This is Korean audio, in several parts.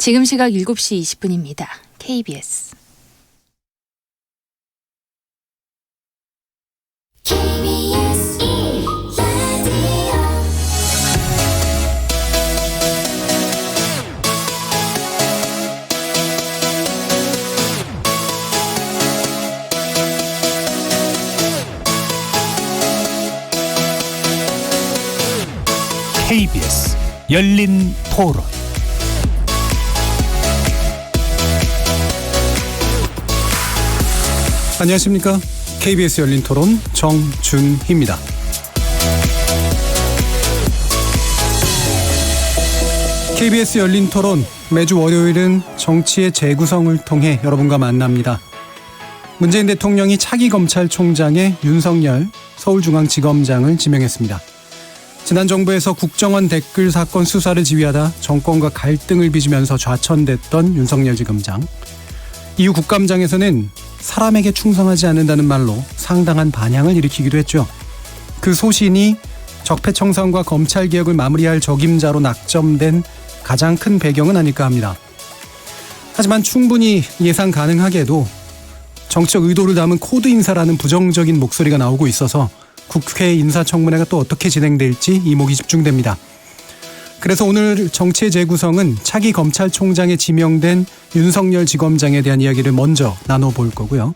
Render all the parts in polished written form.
지금 시각 7시 20분입니다. KBS. KBS 열린 토론. 안녕하십니까. KBS 열린 토론 정준희입니다. KBS 열린 토론 매주 월요일은 정치의 재구성을 통해 여러분과 만납니다. 문재인 대통령이 차기 검찰총장에 윤석열 서울중앙지검장을 지명했습니다. 지난 정부에서 국정원 댓글 사건 수사를 지휘하다 정권과 갈등을 빚으면서 좌천됐던 윤석열 지검장. 이후 국감장에서는 사람에게 충성하지 않는다는 말로 상당한 반향을 일으키기도 했죠. 그 소신이 적폐청산과 검찰개혁을 마무리할 적임자로 낙점된 가장 큰 배경은 아닐까 합니다. 하지만 충분히 예상 가능하게도 정치적 의도를 담은 코드 인사라는 부정적인 목소리가 나오고 있어서 국회 인사청문회가 또 어떻게 진행될지 이목이 집중됩니다. 그래서 오늘 정치의 재구성은 차기 검찰총장에 지명된 윤석열 지검장에 대한 이야기를 먼저 나눠볼 거고요.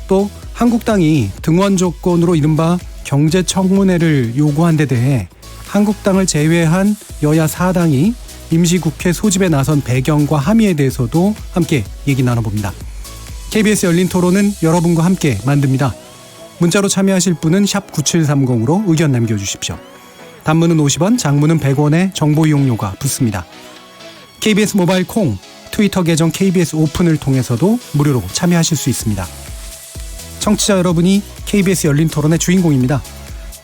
또 한국당이 등원 조건으로 이른바 경제청문회를 요구한 데 대해 한국당을 제외한 여야 4당이 임시국회 소집에 나선 배경과 함의에 대해서도 함께 얘기 나눠봅니다. KBS 열린 토론은 여러분과 함께 만듭니다. 문자로 참여하실 분은 샵 9730으로 의견 남겨주십시오. 단문은 50원, 장문은 100원의 정보 이용료가 붙습니다. KBS 모바일 콩, 트위터 계정 KBS 오픈을 통해서도 무료로 참여하실 수 있습니다. 청취자 여러분이 KBS 열린 토론의 주인공입니다.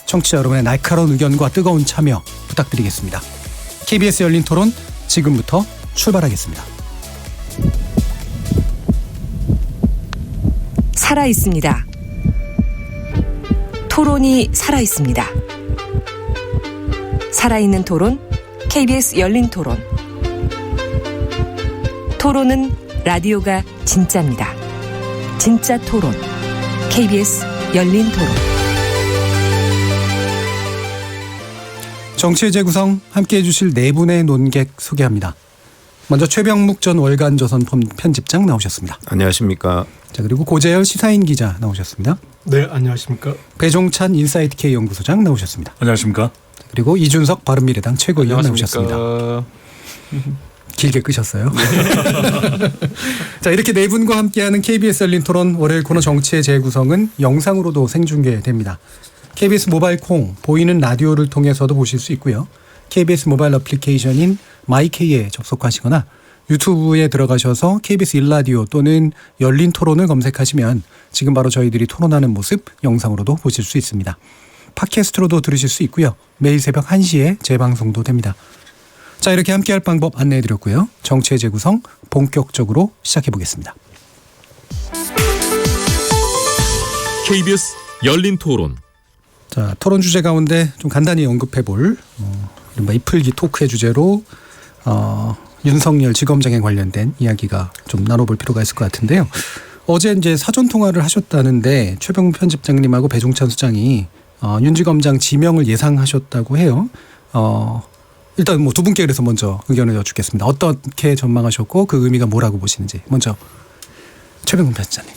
청취자 여러분의 날카로운 의견과 뜨거운 참여 부탁드리겠습니다. KBS 열린 토론 지금부터 출발하겠습니다. 살아있습니다. 토론이 살아있습니다. 살아있는 토론, KBS 열린 토론. 토론은 라디오가 진짜입니다. 진짜 토론, KBS 열린 토론. 정치의 재구성 함께해 주실 네 분의 논객 소개합니다. 먼저 최병묵 전 월간조선 편집장 나오셨습니다. 안녕하십니까. 자, 그리고 고재열 시사인 기자 나오셨습니다. 네, 안녕하십니까. 배종찬 인사이트K 연구소장 나오셨습니다. 안녕하십니까. 그리고 이준석 바른미래당 최고위원 나오셨습니다. 길게 끄셨어요. 자, 이렇게 네 분과 함께하는 KBS 열린 토론 월요일 코너 정치의 재구성은 영상으로도 생중계됩니다. KBS 모바일 콩, 보이는 라디오를 통해서도 보실 수 있고요. KBS 모바일 어플리케이션인 마이K에 접속하시거나 유튜브에 들어가셔서 KBS 일라디오 또는 열린 토론을 검색하시면 지금 바로 저희들이 토론하는 모습 영상으로도 보실 수 있습니다. 팟캐스트로도 들으실 수 있고요. 매일 새벽 1시에 재방송도 됩니다. 자, 이렇게 함께할 방법 안내해드렸고요. 정치의 재구성 본격적으로 시작해보겠습니다. KBS 열린 토론. 자, 토론 주제 가운데 좀 간단히 언급해볼 이른바 이풀기 토크의 주제로 윤석열 지검장에 관련된 이야기가 좀 나눠볼 필요가 있을 것 같은데요. 어제 이제 사전 통화를 하셨다는데 최병묵 편집장님하고 배종찬 수장이 윤 지검장 지명을 예상하셨다고 해요. 일단 뭐 두 분께 그래서 먼저 의견을 여쭙겠습니다. 어떻게 전망하셨고 그 의미가 뭐라고 보시는지 먼저 최병묵 편집장님.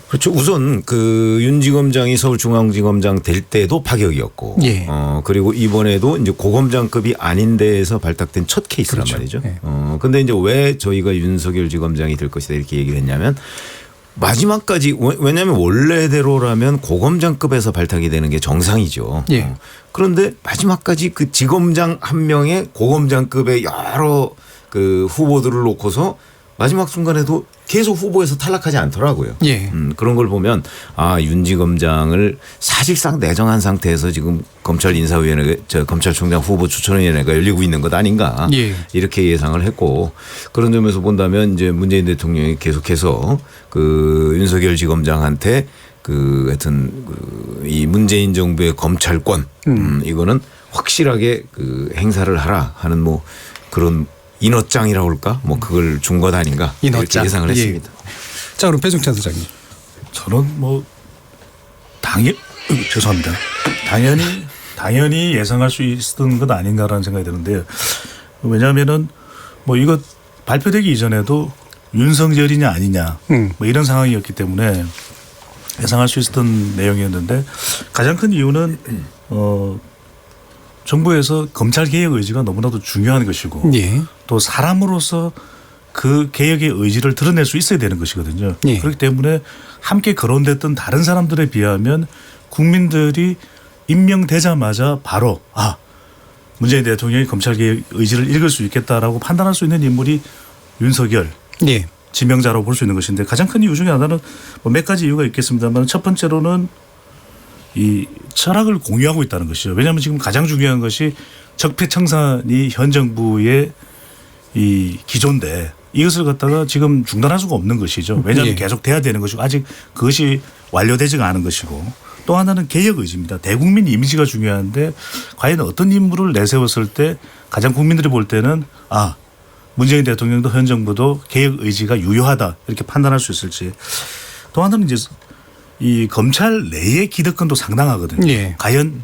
그렇죠. 우선 그 윤 지검장이 서울중앙지검장 될 때도 파격이었고, 예. 그리고 이번에도 이제 고검장급이 아닌 데에서 발탁된 첫 케이스란 그렇죠. 말이죠. 예. 근데 이제 왜 저희가 윤석열 지검장이 될 것이다 이렇게 얘기를 했냐면 마지막까지 왜냐하면 원래대로라면 고검장급에서 발탁이 되는 게 정상이죠. 예. 그런데 마지막까지 그 지검장 한 명의 고검장급의 여러 그 후보들을 놓고서 마지막 순간에도 계속 후보에서 탈락하지 않더라고요. 예. 그런 걸 보면 윤 지검장을 사실상 내정한 상태에서 지금 검찰총장 후보 추천위원회가 열리고 있는 것 아닌가. 예. 이렇게 예상을 했고 그런 점에서 본다면 이제 문재인 대통령이 계속해서 그 윤석열 지검장한테 하여튼 이 문재인 정부의 검찰권 이거는 확실하게 그 행사를 하라 하는 뭐 그런 인어장이라고 할까? 뭐 그걸 준 것 아닌가? 이렇게 인어장. 예상을 예. 했습니다. 자, 그럼 배종찬 소장님. 저는 뭐 죄송합니다. 당연히 예상할 수 있었던 것 아닌가라는 생각이 드는데요. 왜냐하면은 뭐 이거 발표되기 이전에도 윤석열이냐 아니냐 뭐 이런 상황이었기 때문에 예상할 수 있었던 내용이었는데 가장 큰 이유는 정부에서 검찰 개혁 의지가 너무나도 중요한 것이고 예. 또 사람으로서 그 개혁의 의지를 드러낼 수 있어야 되는 것이거든요. 예. 그렇기 때문에 함께 거론됐던 다른 사람들에 비하면 국민들이 임명되자마자 바로 문재인 대통령이 검찰 개혁 의지를 읽을 수 있겠다라고 판단할 수 있는 인물이 윤석열 예. 지명자라고 볼 수 있는 것인데 가장 큰 이유 중에 하나는 뭐 몇 가지 이유가 있겠습니다만 첫 번째로는 이 철학을 공유하고 있다는 것이죠. 왜냐하면 지금 가장 중요한 것이 적폐청산이 현 정부의 이 기조인데 이것을 갖다가 지금 중단할 수가 없는 것이죠. 왜냐하면 예. 계속 돼야 되는 것이고 아직 그것이 완료되지가 않은 것이고 또 하나는 개혁 의지입니다. 대국민 이미지가 중요한데 과연 어떤 인물을 내세웠을 때 가장 국민들이 볼 때는 문재인 대통령도 현 정부도 개혁 의지가 유효하다 이렇게 판단할 수 있을지 또 하나는 이제 이 검찰 내의 기득권도 상당하거든요. 예. 과연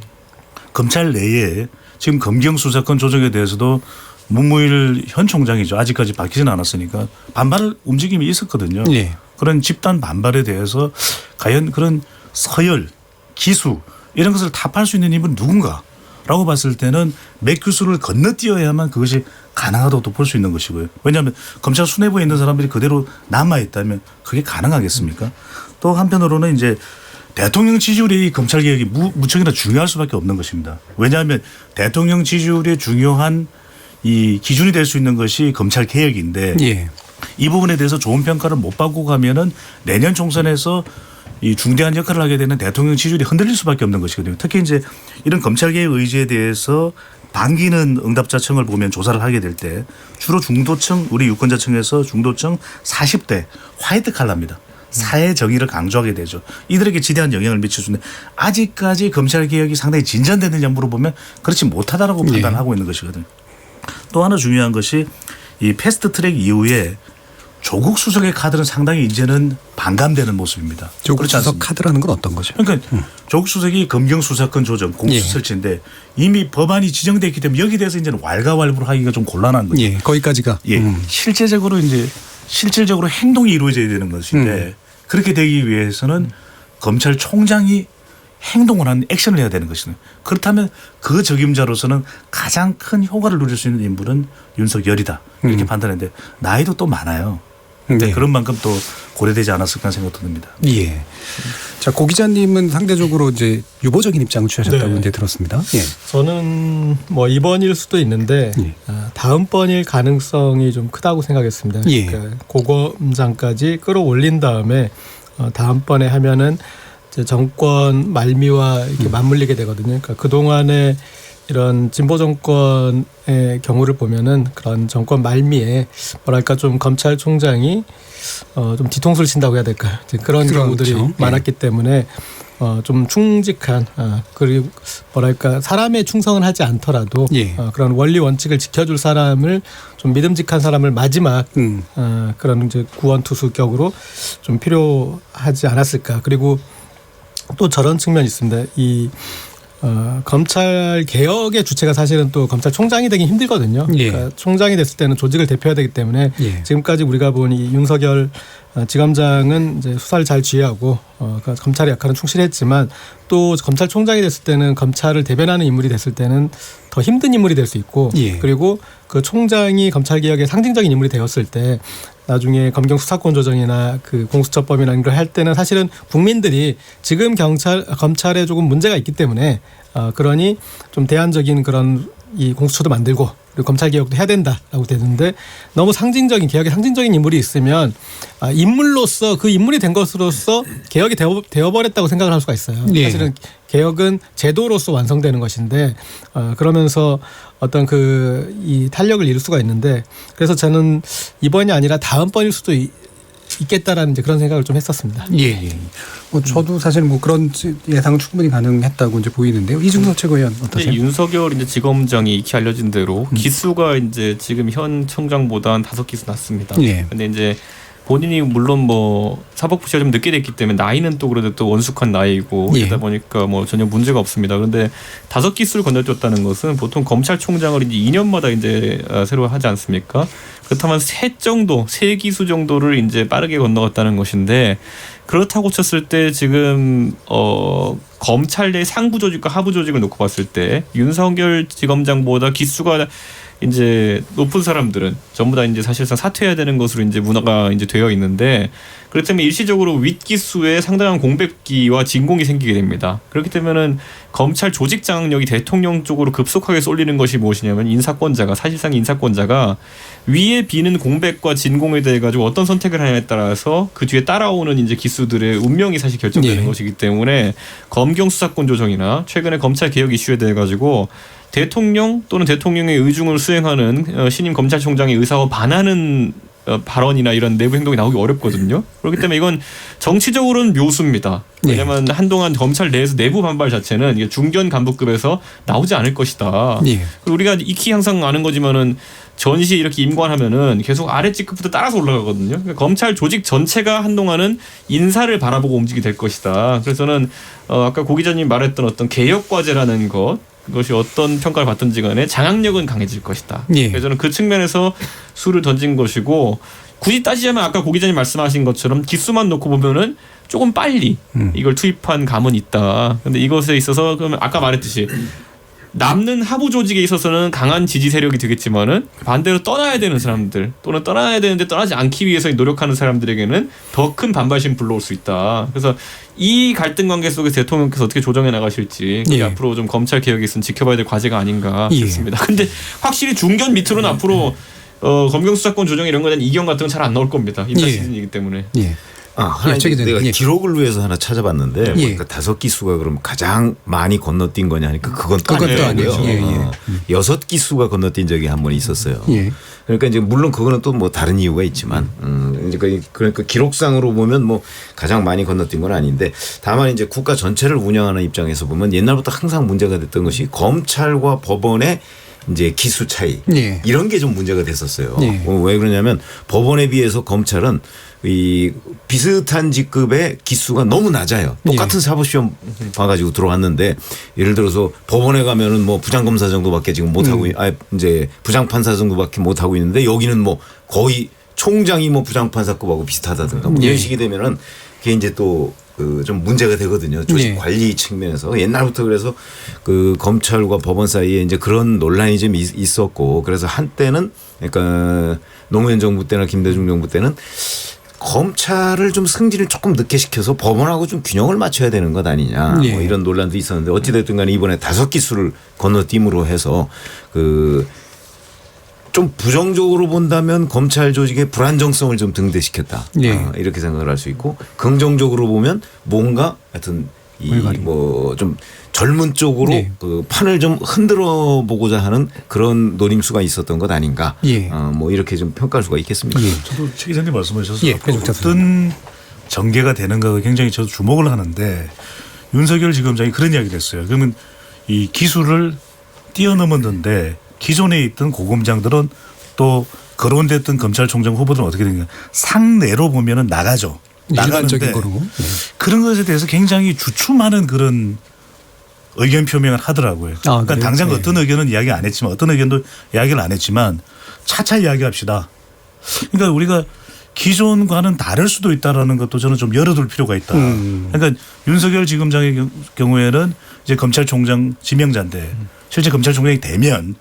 검찰 내에 지금 검경 수사권 조정에 대해서도 문무일 현 총장이죠. 아직까지 밝히지는 않았으니까 반발 움직임이 있었거든요. 예. 그런 집단 반발에 대해서 과연 그런 서열, 기수 이런 것을 타파할 수 있는 인물은 누군가라고 봤을 때는 몇 교수를 건너뛰어야만 그것이 가능하다고 볼 수 있는 것이고요. 왜냐하면 검찰 수뇌부에 있는 사람들이 그대로 남아있다면 그게 가능하겠습니까? 또 한편으로는 이제 대통령 지지율이 이 검찰 개혁이 무척이나 중요할 수밖에 없는 것입니다. 왜냐하면 대통령 지지율이 중요한 이 기준이 될 수 있는 것이 검찰 개혁인데 예. 이 부분에 대해서 좋은 평가를 못 받고 가면은 내년 총선에서 이 중대한 역할을 하게 되는 대통령 지지율이 흔들릴 수밖에 없는 것이거든요. 특히 이제 이런 검찰 개혁 의지에 대해서 반기는 응답자층을 보면 조사를 하게 될 때 주로 중도층 우리 유권자층에서 중도층 40대 화이트 칼라입니다. 사회 정의를 강조하게 되죠. 이들에게 지대한 영향을 미쳐주는데 아직까지 검찰 개혁이 상당히 진전됐느냐 물어보면 그렇지 못하다라고 판단하고 있는 것이거든요. 또 하나 중요한 것이 이 패스트트랙 이후에 조국 수석의 카드는 상당히 이제는 반감되는 모습입니다. 조국 수석 카드라는 건 어떤 거죠? 그러니까 조국 수석이 검경 수사권 조정 공수 설치인데 이미 법안이 지정됐기 때문에 여기에 대해서 이제는 왈가왈부를 하기가 좀 곤란한 거죠. 예. 거기까지가. 예. 실질적으로 행동이 이루어져야 되는 것인데 그렇게 되기 위해서는 검찰총장이 행동을 하는 액션을 해야 되는 것이거든요. 그렇다면 그 적임자로서는 가장 큰 효과를 누릴 수 있는 인물은 윤석열이다 이렇게 판단했는데 나이도 또 많아요. 네. 그런 만큼 또 고려되지 않았을까 하는 생각도 듭니다. 예. 자, 고 기자님은 상대적으로 이제 유보적인 입장을 취하셨다고 네. 이제 들었습니다. 예. 저는 뭐 이번일 수도 있는데 예. 다음번일 가능성이 좀 크다고 생각했습니다. 예. 그러니까 고검장까지 끌어올린 다음에 다음번에 하면은 이제 정권 말미와 이렇게 맞물리게 되거든요. 그러니까 그 동안에 이런 진보 정권의 경우를 보면은 그런 정권 말미에 뭐랄까 좀 검찰총장이 좀 뒤통수를 친다고 해야 될까요? 이제 그런 그렇죠. 경우들이 많았기 때문에 좀 충직한 그리고 뭐랄까 사람의 충성을 하지 않더라도 예. 그런 원리 원칙을 지켜줄 사람을 좀 믿음직한 사람을 마지막 그런 이제 구원투수격으로 좀 필요하지 않았을까. 그리고 또 저런 측면이 있습니다. 이 검찰 개혁의 주체가 사실은 또 검찰총장이 되긴 힘들거든요. 예. 그러니까 총장이 됐을 때는 조직을 대표해야 되기 때문에 예. 지금까지 우리가 본 이 윤석열 지검장은 이제 수사를 잘 지휘하고 그러니까 검찰의 역할은 충실했지만 또 검찰총장이 됐을 때는 검찰을 대변하는 인물이 됐을 때는 더 힘든 인물이 될 수 있고 예. 그리고 그 총장이 검찰 개혁의 상징적인 인물이 되었을 때 나중에 검경 수사권 조정이나 그 공수처법이나 이런 걸 할 때는 사실은 국민들이 지금 검찰에 조금 문제가 있기 때문에 그러니 좀 대안적인 그런 이 공수처도 만들고 그리고 검찰 개혁도 해야 된다라고 되는데 너무 상징적인 개혁의 상징적인 인물이 있으면 인물로서 그 인물이 된 것으로서 개혁이 되어버렸다고 생각을 할 수가 있어요. 예. 사실은 개혁은 제도로서 완성되는 것인데 그러면서 어떤 이 탄력을 이룰 수가 있는데 그래서 저는 이번이 아니라 다음번일 수도 있겠다라는 이제 그런 생각을 좀 했었습니다. 예. 저도 사실 뭐 그런 예상은 충분히 가능했다고 이제 보이는데요. 이중섭 최고위원 어떠세요? 윤석열 이제 지검장이 익히 알려진 대로 기수가 이제 지금 현 청장보다 한 5기수 낮습니다. 예. 근데 이제 본인이 물론 뭐 사법부 시가 좀 늦게 됐기 때문에 나이는 또 그래도 또 원숙한 나이고 예. 그러다 보니까 뭐 전혀 문제가 없습니다. 그런데 5기수를 건너뛰었다는 것은 보통 검찰총장을 이제 2년마다 이제 새로 하지 않습니까? 그렇다면 3기수 정도를 이제 빠르게 건너갔다는 것인데 그렇다고 쳤을 때 지금 검찰 내 상부 조직과 하부 조직을 놓고 봤을 때 윤석열 지검장보다 기수가 이제 높은 사람들은 전부 다 이제 사실상 사퇴해야 되는 것으로 이제 문화가 이제 되어 있는데 그렇다면 일시적으로 윗기수에 상당한 공백기와 진공이 생기게 됩니다. 그렇기 때문에는 검찰 조직 장악력이 대통령 쪽으로 급속하게 쏠리는 것이 무엇이냐면 인사권자가 사실상 인사권자가 위에 비는 공백과 진공에 대해 가지고 어떤 선택을 하냐에 따라서 그 뒤에 따라오는 이제 기수들의 운명이 사실 결정되는 네. 것이기 때문에 검경 수사권 조정이나 최근에 검찰 개혁 이슈에 대해 가지고 대통령 또는 대통령의 의중을 수행하는 신임 검찰총장의 의사와 반하는 발언이나 이런 내부 행동이 나오기 어렵거든요. 그렇기 때문에 이건 정치적으로는 묘수입니다. 왜냐하면 한동안 검찰 내에서 내부 반발 자체는 이게 중견 간부급에서 나오지 않을 것이다. 예. 그리고 우리가 익히 항상 아는 거지만은 전시 이렇게 임관하면은 계속 아래 직급부터 따라서 올라가거든요. 그러니까 검찰 조직 전체가 한동안은 인사를 바라보고 움직이게 될 것이다. 그래서는 아까 고 기자님 말했던 어떤 개혁 과제라는 그것이 어떤 평가를 받든지 간에 장악력은 강해질 것이다. 예. 그래서 저는 그 측면에서 수를 던진 것이고 굳이 따지자면 아까 고 기자님 말씀하신 것처럼 기수만 놓고 보면은 조금 빨리 이걸 투입한 감은 있다. 그런데 이것에 있어서 그러면 아까 말했듯이 남는 하부 조직에 있어서는 강한 지지 세력이 되겠지만은 반대로 떠나야 되는 사람들 또는 떠나야 되는데 떠나지 않기 위해서 노력하는 사람들에게는 더 큰 반발심 불러올 수 있다. 그래서 이 갈등 관계 속에서 대통령께서 어떻게 조정해 나가실지 예. 앞으로 좀 검찰 개혁에 있어서 지켜봐야 될 과제가 아닌가 예. 싶습니다. 근데 확실히 중견 밑으로는 앞으로 검경 수사권 조정 이런 거에 대한 이견 같은 건 잘 안 나올 겁니다. 입사 예. 시즌이기 때문에. 예. 하나 저기 내가 예. 기록을 위해서 하나 찾아봤는데 예. 그러니까 5기수가 그럼 가장 많이 건너뛴 거냐 하니까 그건 또 그것도 아니고요. 아니죠. 예, 예. 6기수가 건너뛴 적이 한 번 있었어요. 예. 그러니까 이제 물론 그거는 또 뭐 다른 이유가 있지만 그러니까 기록상으로 보면 뭐 가장 많이 건너뛴 건 아닌데 다만 이제 국가 전체를 운영하는 입장에서 보면 옛날부터 항상 문제가 됐던 것이 검찰과 법원의 이제 기수 차이 예. 이런 게 좀 문제가 됐었어요. 예. 왜 그러냐면 법원에 비해서 검찰은 이 비슷한 직급의 기수가 너무 낮아요. 똑같은 사법시험 봐가지고 들어왔는데 예를 들어서 법원에 가면은 뭐 부장검사 정도밖에 지금 못 하고 이제 부장판사 정도밖에 못 하고 있는데 여기는 뭐 거의 총장이 뭐 부장판사급하고 비슷하다든가 뭐 이런 식이 되면은 그게 이제 또 좀 문제가 되거든요. 조직 관리 측면에서 옛날부터 그래서 그 검찰과 법원 사이에 이제 그런 논란이 좀 있었고 그래서 한때는 그러니까 노무현 정부 때나 김대중 정부 때는 검찰을 좀 승진을 조금 늦게 시켜서 법원하고 좀 균형을 맞춰야 되는 것 아니냐 뭐 이런 논란도 있었는데 어찌됐든 간에 이번에 5기수를 건너뛰므로 해서 좀 부정적으로 본다면 검찰 조직의 불안정성을 좀 등대시켰다. 이렇게 생각을 할 수 있고 긍정적으로 보면 뭔가 하여튼 이 뭐 좀 젊은 쪽으로 그 판을 좀 흔들어 보고자 하는 그런 노림수가 있었던 것 아닌가. 뭐 이렇게 좀 평가할 수가 있겠습니다. 저도 최 기자님 말씀하셔서 예. 어떤 전개가 되는가 굉장히 저도 주목을 하는데 윤석열 지검장이 그런 이야기를 했어요. 그러면 이 기수를 뛰어넘었는데 기존에 있던 고검장들은 또 거론됐던 검찰총장 후보들은 어떻게 되냐 상내로 보면은 나가죠. 일반적인 거로. 그런 것에 대해서 굉장히 주춤하는 그런 의견 표명을 하더라고요. 그러니까 그래요? 당장 어떤 의견은 이야기 안 했지만 어떤 의견도 이야기를 안 했지만 차차 이야기합시다. 그러니까 우리가 기존과는 다를 수도 있다라는 것도 저는 좀 열어둘 필요가 있다. 그러니까 윤석열 지검장의 경우에는 이제 검찰총장 지명자인데 실제 검찰총장이 되면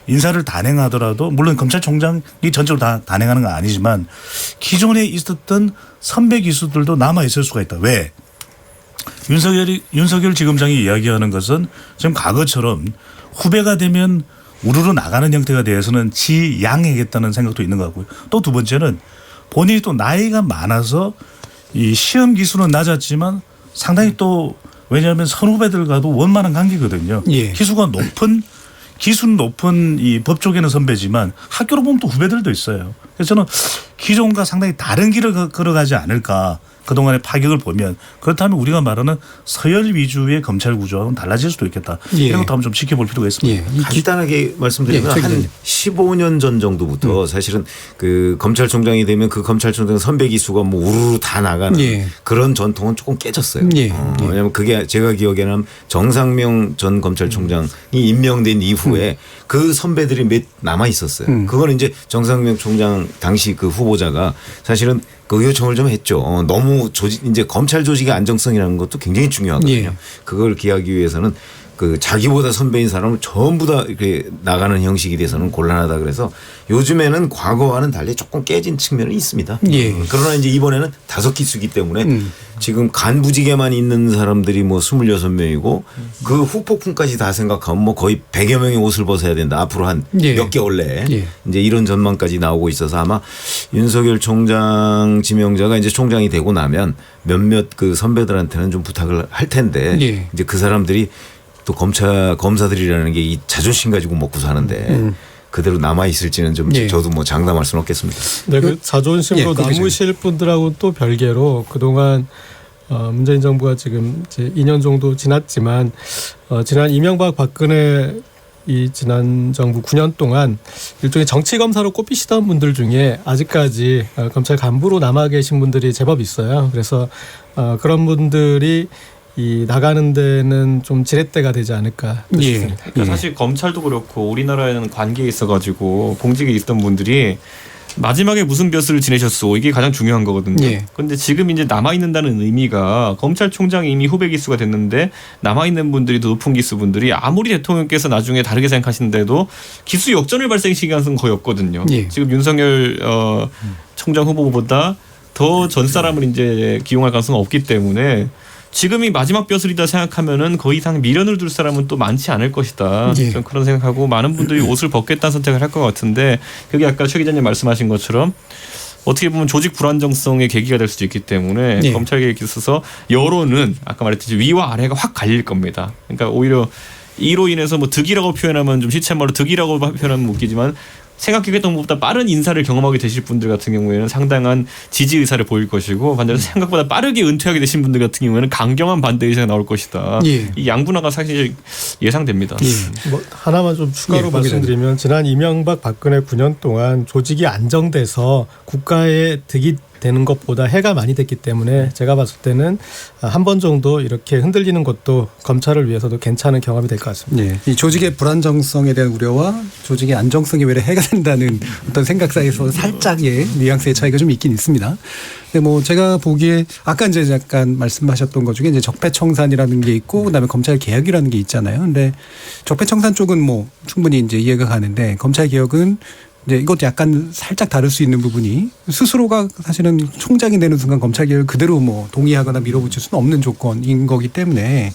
인사를 단행하더라도 물론 검찰총장이 전적으로 다 단행하는 건 아니지만 기존에 있었던 선배 기수들도 남아 있을 수가 있다. 왜? 윤석열 지검장이 이야기하는 것은 지금 과거처럼 후배가 되면 우르르 나가는 형태가 되어서는 지양해야겠다는 생각도 있는 것 같고요. 또 두 번째는 본인이 또 나이가 많아서 이 시험 기수는 낮았지만 상당히 또 왜냐하면 선후배들과도 원만한 관계거든요. 기수는 높은 이 법조계는 선배지만 학교로 보면 또 후배들도 있어요. 그래서 저는 기존과 상당히 다른 길을 걸어가지 않을까 그동안의 파격을 보면 그렇다면 우리가 말하는 서열 위주의 검찰 구조하고는 달라질 수도 있겠다. 이런 것도 한번 좀 지켜볼 필요가 있습니다. 간단하게 말씀드리면 한 15년 전 정도부터 사실은 그 검찰총장이 되면 그 검찰총장 선배 기수가 뭐 우르르 다 나가는 그런 전통은 조금 깨졌어요. 왜냐하면 그게 제가 기억에는 정상명 전 검찰총장이 임명된 이후에 그 선배들이 몇 남아 있었어요. 그거는 이제 정상명 총장 당시 그 후보자가 사실은 그 요청을 좀 했죠. 너무 이제 검찰 조직의 안정성이라는 것도 굉장히 중요하거든요. 그걸 기하기 위해서는 그 자기보다 선배인 사람을 전부 다 이렇게 나가는 형식이 돼서는 곤란하다 그래서 요즘에는 과거와는 달리 조금 깨진 측면이 있습니다. 그러나 이제 이번에는 5기수이기 때문에 지금 간부직에만 있는 사람들이 뭐 26명이고 그 후폭풍까지 다 생각하면 뭐 거의 100여 명의 옷을 벗어야 된다. 앞으로 한 몇 개월 내에 이제 이런 전망까지 나오고 있어서 아마 윤석열 총장 지명자가 이제 총장이 되고 나면 몇몇 그 선배들한테는 좀 부탁을 할 텐데 이제 그 사람들이 또 검사들이라는 게 이 자존심 가지고 먹고 사는데 그대로 남아 있을지는 좀 저도 뭐 장담할 수는 없겠습니다. 네, 그 자존심으로 남으실 분들하고 또 별개로 그동안 문재인 정부가 지금 이제 2년 정도 지났지만 지난 이명박 박근혜 이 지난 정부 9년 동안 일종의 정치 검사로 꼽히시던 분들 중에 아직까지 검찰 간부로 남아 계신 분들이 제법 있어요. 그래서 그런 분들이 이 나가는 데는 좀 지렛대가 되지 않을까 싶습니다. 그러니까 사실 검찰도 그렇고 우리나라에는 관계에 있어가지고 공직에 있던 분들이 마지막에 무슨 벼슬을 지내셨소 이게 가장 중요한 거거든요. 그런데 지금 이제 남아 있는다는 의미가 검찰총장이 이미 후배 기수가 됐는데 남아 있는 분들이 더 높은 기수분들이 아무리 대통령께서 나중에 다르게 생각하시는데도 기수 역전을 발생시킬 가능성은 거의 없거든요. 지금 윤석열 총장 후보보다 더 전 사람을 이제 기용할 가능성은 없기 때문에. 지금이 마지막 벼슬이다 생각하면은 더 이상 미련을 둘 사람은 또 많지 않을 것이다. 좀 그런 생각하고 많은 분들이 옷을 벗겠다는 선택을 할 것 같은데 그게 아까 최 기자님 말씀하신 것처럼 어떻게 보면 조직 불안정성의 계기가 될 수도 있기 때문에 검찰 개혁에 있어서 여론은 아까 말했듯이 위와 아래가 확 갈릴 겁니다. 그러니까 오히려 이로 인해서 뭐 득이라고 표현하면 좀 시쳇말로 득이라고 표현하면 웃기지만 생각했던 것보다 빠른 인사를 경험하게 되실 분들 같은 경우에는 상당한 지지 의사를 보일 것이고 반대로 생각보다 빠르게 은퇴하게 되신 분들 같은 경우에는 강경한 반대 의사가 나올 것이다. 이 양분화가 사실 예상됩니다. 뭐 하나만 좀 추가로 말씀드리면 지난 이명박 박근혜 9년 동안 조직이 안정돼서 국가의 득이 되는 것보다 해가 많이 됐기 때문에 제가 봤을 때는 한 번 정도 이렇게 흔들리는 것도 검찰을 위해서도 괜찮은 경험이 될 것 같습니다. 이 조직의 불안정성에 대한 우려와 조직의 안정성이 왜 해가 된다는 어떤 생각 사이에서 살짝의 뉘앙스의 차이가 좀 있긴 있습니다. 근데 뭐 제가 보기에 아까 이제 약간 말씀하셨던 것 중에 이제 적폐청산이라는 게 있고 그다음에 검찰 개혁이라는 게 있잖아요. 근데 적폐청산 쪽은 뭐 충분히 이제 이해가 가는데 검찰 개혁은 이제 이것도 약간 살짝 다를 수 있는 부분이 스스로가 사실은 총장이 되는 순간 검찰개혁을 그대로 뭐 동의하거나 밀어붙일 수는 없는 조건인 거기 때문에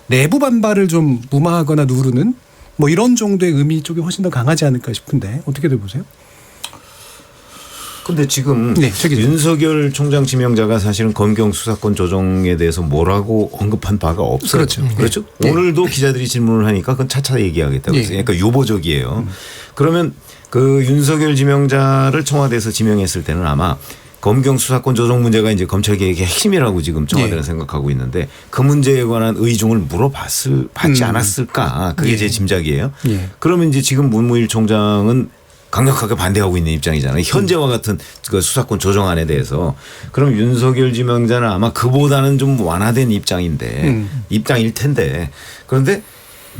내부 반발을 좀 무마하거나 누르는 뭐 이런 정도의 의미 쪽이 훨씬 더 강하지 않을까 싶은데 어떻게들 보세요? 근데 지금 윤석열 총장 지명자가 사실은 검경 수사권 조정에 대해서 뭐라고 언급한 바가 없어요. 그렇죠. 오늘도 기자들이 질문을 하니까 그건 차차 얘기하겠다고 했어요. 그러니까 유보적이에요. 그러면 그 윤석열 지명자를 청와대에서 지명했을 때는 아마 검경 수사권 조정 문제가 이제 검찰 개혁의 핵심이라고 지금 청와대는 생각하고 있는데 그 문제에 관한 의중을 받지 않았을까 그게 제 짐작이에요. 그러면 이제 지금 문무일 총장은 강력하게 반대하고 있는 입장이잖아요. 현재와 같은 그 수사권 조정안에 대해서. 그럼 윤석열 지명자는 아마 그보다는 좀 완화된 입장일 텐데 그런데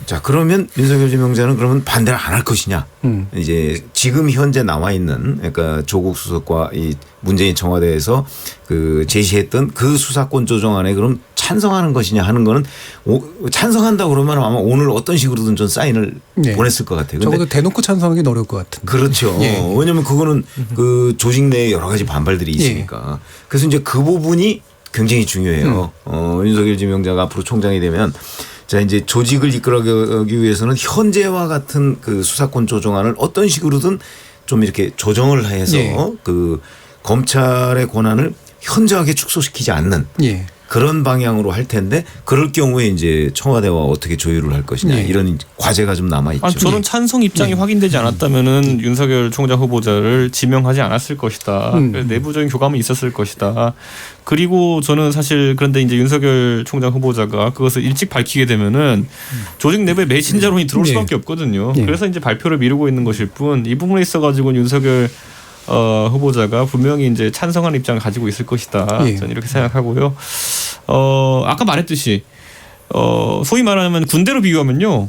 자 그러면 윤석열 지명자는 그러면 반대를 안 할 것이냐. 이제 지금 현재 나와 있는 그러니까 조국 수석과 이 문재인 청와대에서 그 제시했던 그 수사권 조정안에 그럼 찬성하는 것이냐 하는 거는 찬성한다 그러면 아마 오늘 어떤 식으로든 좀 사인을 보냈을 것 같아요. 적어도 대놓고 찬성하기는 어려울 것 같은데. 그렇죠. 왜냐하면 그거는 그 조직 내에 여러 가지 반발들이 있으니까. 그래서 이제 그 부분이 굉장히 중요해요. 윤석열 지명자가 앞으로 총장이 되면 자 이제 조직을 이끌어가기 위해서는 현재와 같은 그 수사권 조정안을 어떤 식으로든 좀 이렇게 조정을 해서 그 검찰의 권한을 현저하게 축소시키지 않는 그런 방향으로 할 텐데 그럴 경우에 이제 청와대와 어떻게 조율을 할 것이냐 이런 과제가 좀 남아 있죠. 저는 찬성 입장이 확인되지 않았다면은 윤석열 총장 후보자를 지명하지 않았을 것이다. 내부적인 교감은 있었을 것이다. 그리고 저는 사실 그런데 이제 윤석열 총장 후보자가 그것을 일찍 밝히게 되면은 조직 내부에 매신자론이 들어올 수밖에 없거든요. 그래서 이제 발표를 미루고 있는 것일 뿐 이 부분에 있어 가지고 윤석열 후보자가 분명히 이제 찬성하는 입장을 가지고 있을 것이다. 저는 이렇게 생각하고요. 아까 말했듯이 소위 말하면 군대로 비유하면요.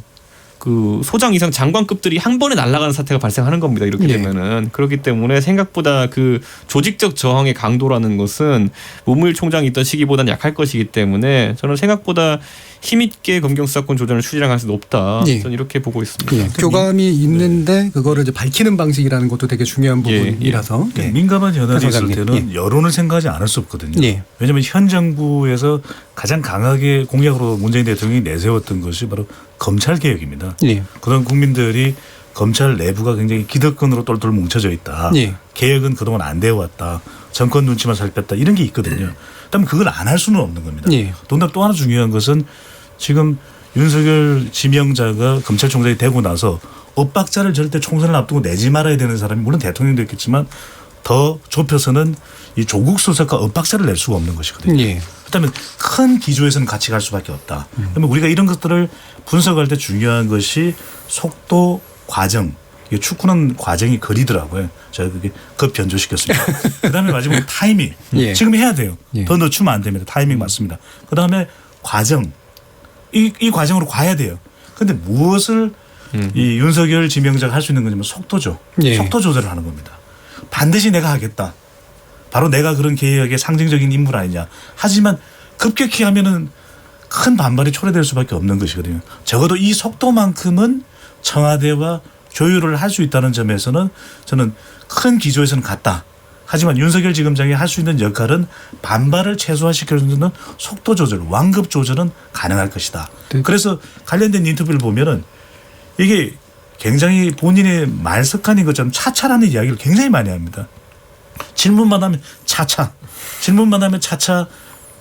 그 소장 이상 장관급들이 한 번에 날아가는 사태가 발생하는 겁니다. 이렇게 되면은. 그렇기 때문에 생각보다 그 조직적 저항의 강도라는 것은 문무일 총장이 있던 시기보다는 약할 것이기 때문에 저는 생각보다 힘있게 검경수사권 조정을 추진할 가능성이 높다. 저는 이렇게 보고 있습니다. 교감이 있는데 그거를 이제 밝히는 방식이라는 것도 되게 중요한 부분이라서 민감한 현안이 있을 때는 여론을 생각하지 않을 수 없거든요. 왜냐하면 현 정부에서 가장 강하게 공약으로 문재인 대통령이 내세웠던 것이 바로 검찰 개혁입니다. 그동안 국민들이 검찰 내부가 굉장히 기득권으로 똘똘 뭉쳐져 있다. 개혁은 그동안 안 되어 왔다. 정권 눈치만 살폈다. 이런 게 있거든요. 그다음에 그걸 안 할 수는 없는 겁니다. 더군다나 또 하나 중요한 것은 지금 윤석열 지명자가 검찰총장이 되고 나서 엇박자를 절대 총선을 앞두고 내지 말아야 되는 사람이 물론 대통령도 있겠지만 더 좁혀서는 이 조국 수사과 엇박자를 낼 수가 없는 것이거든요. 그렇다면 큰 기조에서는 같이 갈 수밖에 없다. 그러면 우리가 이런 것들을 분석할 때 중요한 것이 속도, 과정. 이게 축구는 과정이 거리더라고요. 제가 그게 급 변조시켰습니다. 그다음에 마지막에 타이밍. 지금 해야 돼요. 더 늦추면 안 됩니다. 타이밍 맞습니다. 그다음에 과정. 이 과정으로 가야 돼요. 그런데 무엇을 이 윤석열 지명자가 할 수 있는 거냐면 속도죠. 속도 조절을 하는 겁니다. 반드시 내가 하겠다. 바로 내가 그런 개혁의 상징적인 인물 아니냐. 하지만 급격히 하면은 큰 반발이 초래될 수밖에 없는 것이거든요. 적어도 이 속도만큼은 청와대와 조율을 할 수 있다는 점에서는 저는 큰 기조에서는 같다. 하지만 윤석열 지검장이 할 수 있는 역할은 반발을 최소화시켜주는 속도 조절, 완급 조절은 가능할 것이다. 그래서 관련된 인터뷰를 보면은 이게 굉장히 본인의 말석한인 것처럼 차차라는 이야기를 굉장히 많이 합니다. 질문만 하면 차차, 질문만 하면 차차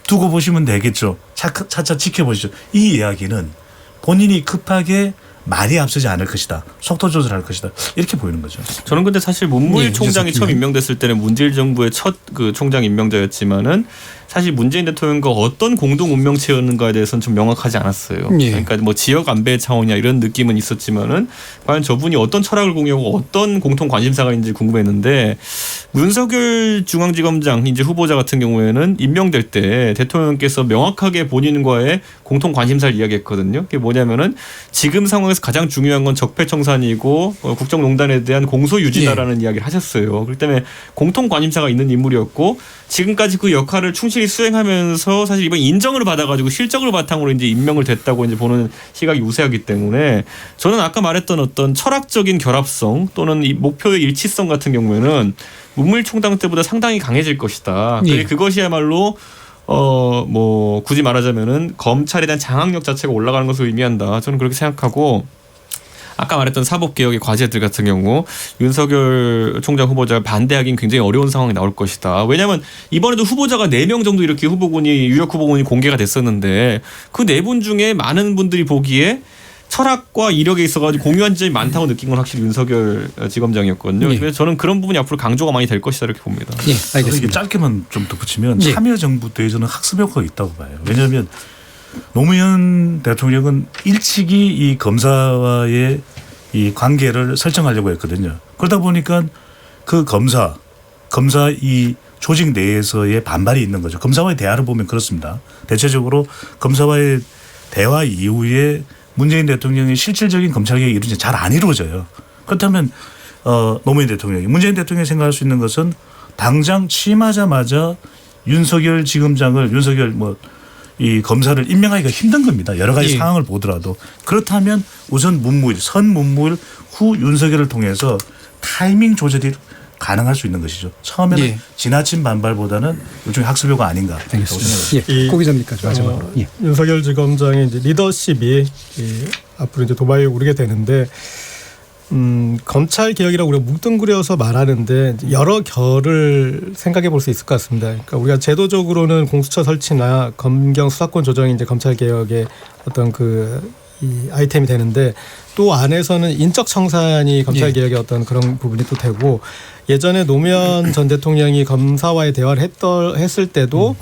두고 보시면 되겠죠. 차차 지켜보시죠. 이 이야기는 본인이 급하게 말이 앞서지 않을 것이다. 속도 조절할 것이다. 이렇게 보이는 거죠. 저는 근데 사실 문무일 총장이 처음 임명됐을 때는 문재인 정부의 첫 그 총장 임명자였지만은 사실 문재인 대통령과 어떤 공동 운명체였는가에 대해서는 좀 명확하지 않았어요. 그러니까 뭐 지역 안배 차원이야 이런 느낌은 있었지만은 과연 저분이 어떤 철학을 공유하고 어떤 공통 관심사가 있는지 궁금했는데 윤석열 중앙지검장 이제 후보자 같은 경우에는 임명될 때 대통령께서 명확하게 본인과의 공통 관심사를 이야기했거든요. 그게 뭐냐면은 지금 상황에서 가장 중요한 건 적폐청산이고 국정농단에 대한 공소 유지다라는 이야기를 하셨어요. 그렇기 때문에 공통 관심사가 있는 인물이었고 지금까지 그 역할을 충실히 수행하면서 사실 이번 인정을 받아가지고 실적을 바탕으로 이제 임명을 됐다고 이제 보는 시각이 우세하기 때문에 저는 아까 말했던 어떤 철학적인 결합성 또는 이 목표의 일치성 같은 경우에는 문무일 총장 때보다 상당히 강해질 것이다. 그리고 그것이야말로 뭐 굳이 말하자면은 검찰에 대한 장악력 자체가 올라가는 것을 의미한다. 저는 그렇게 생각하고 아까 말했던 사법개혁의 과제들 같은 경우 윤석열 총장 후보자가 반대하기는 굉장히 어려운 상황이 나올 것이다. 왜냐하면 이번에도 후보자가 4명 정도 이렇게 유력 후보군이 공개가 됐었는데 그 4분 중에 많은 분들이 보기에 철학과 이력에 있어가지고 공유한 점이 많다고 느낀 건 확실히 윤석열 지검장이었거든요. 그래서 저는 그런 부분이 앞으로 강조가 많이 될 것이다 이렇게 봅니다. 알겠습니다. 이게 짧게만 좀 덧붙이면 참여정부 때에 저는 학습 효과가 있다고 봐요. 왜냐하면 노무현 대통령은 일찍이 이 검사와의 이 관계를 설정하려고 했거든요. 그러다 보니까 그 검사 이 조직 내에서의 반발이 있는 거죠. 검사와의 대화를 보면 그렇습니다. 대체적으로 검사와의 대화 이후에 문재인 대통령의 실질적인 검찰개혁이 이루어지지 잘 안 이루어져요. 그렇다면 노무현 대통령이 문재인 대통령이 생각할 수 있는 것은 당장 취임하자마자 윤석열 지검장을 이 검사를 임명하기가 힘든 겁니다. 여러 가지 상황을 보더라도. 그렇다면 우선 선 문무일 후 윤석열을 통해서 타이밍 조절이 가능할 수 있는 것이죠. 처음에는 지나친 반발보다는 일종의 학습효가 아닌가. 알겠습니다. 고 기자님까지 마지막으로. 윤석열 지검장의 이제 리더십이 앞으로 이제 도마에 오르게 되는데 검찰 개혁이라고 우리가 뭉뚱그려서 말하는데 여러 결을 생각해 볼 수 있을 것 같습니다. 그러니까 우리가 제도적으로는 공수처 설치나 검경 수사권 조정이 이제 검찰 개혁의 어떤 이 아이템이 되는데 또 안에서는 인적 청산이 검찰 개혁의 어떤 그런 부분이 또 되고 예전에 노무현 전 대통령이 검사와의 대화를 했을 때도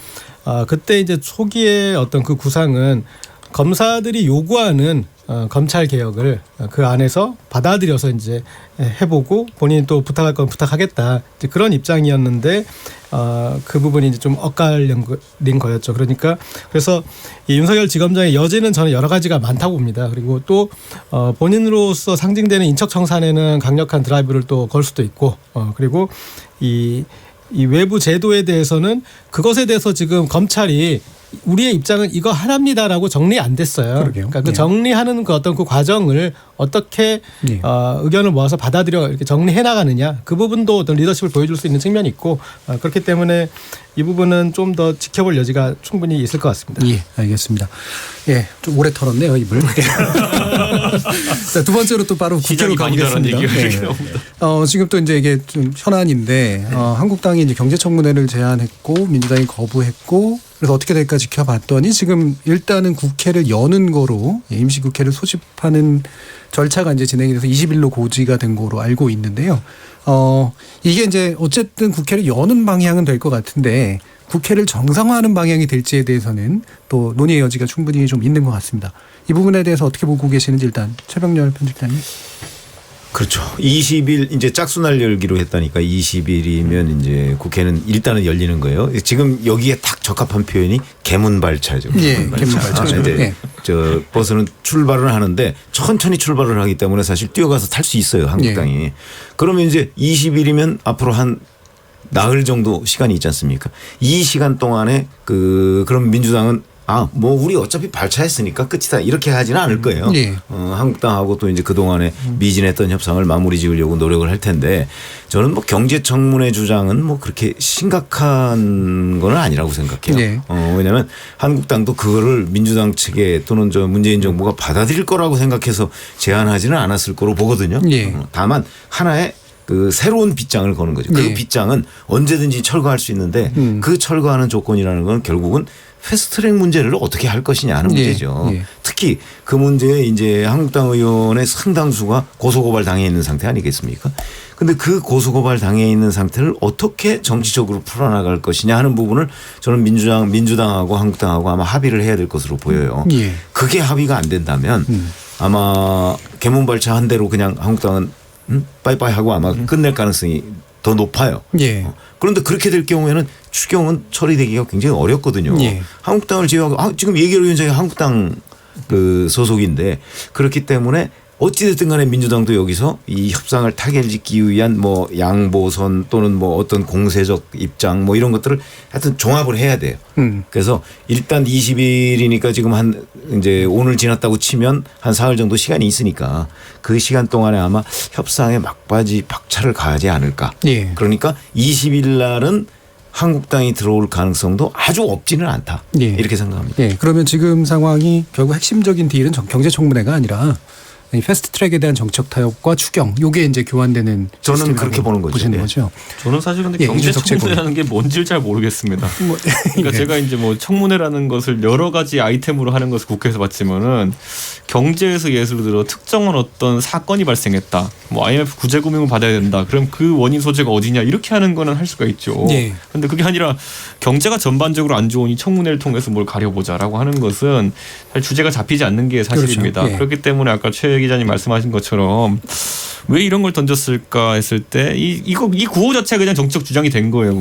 그때 이제 초기에 어떤 그 구상은 검사들이 요구하는 검찰 개혁을 그 안에서 받아들여서 이제 해보고 본인이 또 부탁할 건 부탁하겠다 이제 그런 입장이었는데 그 부분이 이제 좀 엇갈린 거였죠. 그러니까 그래서 이 윤석열 지검장의 여지는 저는 여러 가지가 많다고 봅니다. 그리고 또 본인으로서 상징되는 인적 청산에는 강력한 드라이브를 또 걸 수도 있고 그리고 이 외부 제도에 대해서는 그것에 대해서 지금 검찰이 우리의 입장은 이거 하나입니다라고 정리 안 됐어요. 그러게요. 그러니까 그 정리하는 그 어떤 그 과정을 어떻게 의견을 모아서 받아들여 이렇게 정리해 나가느냐 그 부분도 어떤 리더십을 보여줄 수 있는 측면이 있고 그렇기 때문에 이 부분은 좀 더 지켜볼 여지가 충분히 있을 것 같습니다. 예, 알겠습니다. 예, 좀 오래 털었네요 입을. 자, 두 번째로 또 바로 국회로 가보겠습니다. 지금 또 이제 이게 좀 현안인데 한국당이 이제 경제청문회를 제안했고 민주당이 거부했고 그래서 어떻게 될까 지켜봤더니 지금 일단은 국회를 여는 거로 임시국회를 소집하는 절차가 이제 진행이 돼서 20일로 고지가 된 거로 알고 있는데요. 이게 이제 어쨌든 국회를 여는 방향은 될 것 같은데 국회를 정상화하는 방향이 될지에 대해서는 또 논의의 여지가 충분히 좀 있는 것 같습니다. 이 부분에 대해서 어떻게 보고 계시는지 일단 최병렬 편집장님. 그렇죠. 20일 이제 짝수날 열기로 했다니까 20일이면 이제 국회는 일단은 열리는 거예요. 지금 여기에 딱 적합한 표현이 개문발차죠. 개문발차. 이제 저 버스는 출발을 하는데 천천히 출발을 하기 때문에 사실 뛰어가서 탈 수 있어요. 한국당이. 그러면 이제 20일이면 앞으로 한 나흘 정도 시간이 있지 않습니까? 이 시간 동안에 그럼 민주당은 뭐 우리 어차피 발차했으니까 끝이다 이렇게 하지는 않을 거예요. 한국당하고 또 이제 그동안에 미진했던 협상을 마무리 지으려고 노력을 할 텐데 저는 뭐 경제청문회 주장은 뭐 그렇게 심각한 건 아니라고 생각해요. 왜냐하면 한국당도 그거를 민주당 측에 또는 저 문재인 정부가 받아들일 거라고 생각해서 제안하지는 않았을 거로 보거든요. 다만 하나의 그 새로운 빗장을 거는 거죠. 그 빗장은 언제든지 철거할 수 있는데 그 철거하는 조건이라는 건 결국은 패스트트랙 문제를 어떻게 할 것이냐 하는 문제죠. 특히 그 문제에 이제 한국당 의원의 상당수가 고소고발 당해 있는 상태 아니겠습니까? 그런데 그 고소고발 당해 있는 상태를 어떻게 정치적으로 풀어나갈 것이냐 하는 부분을 저는 민주당하고 한국당하고 아마 합의를 해야 될 것으로 보여요. 그게 합의가 안 된다면 아마 개문발차 한 대로 그냥 한국당은 빠이빠이 하고 아마 끝낼 가능성이 더 높아요. 그런데 그렇게 될 경우에는 추경은 처리되기가 굉장히 어렵거든요. 한국당을 제외하고 지금 예결위원장이 한국당 그 소속인데 그렇기 때문에 어찌됐든 간에 민주당도 여기서 이 협상을 타결짓기 위한 뭐 양보선 또는 뭐 어떤 공세적 입장 뭐 이런 것들을 하여튼 종합을 해야 돼요. 그래서 일단 20일이니까 지금 이제 오늘 지났다고 치면 한 사흘 정도 시간이 있으니까 그 시간 동안에 아마 협상에 막바지 박차를 가하지 않을까. 그러니까 20일 날은 한국당이 들어올 가능성도 아주 없지는 않다. 이렇게 생각합니다. 그러면 지금 상황이 결국 핵심적인 딜은 경제청문회가 아니라 패스트트랙에 대한 정책 타협과 추경 요게 이제 교환되는 저는 그렇게 보는 거죠. 보시는 거죠. 저는 사실 근데 경제청문회라는 게 뭔지를 잘 모르겠습니다. 그러니까 제가 이제 뭐 청문회라는 것을 여러 가지 아이템으로 하는 것을 국회에서 봤지만은 경제에서 예를 들어 특정한 어떤 사건이 발생했다. 뭐 IMF 구제금융을 받아야 된다. 그럼 그 원인 소재가 어디냐 이렇게 하는 거는 할 수가 있죠. 그런데 그게 아니라 경제가 전반적으로 안 좋으니 청문회를 통해서 뭘 가려보자라고 하는 것은 사실 주제가 잡히지 않는 게 사실입니다. 그렇기 때문에 아까 최 기자님 말씀하신 것처럼 왜 이런 걸 던졌을까 했을 때 이 구호 자체가 그냥 정치적 주장이 된 거예요.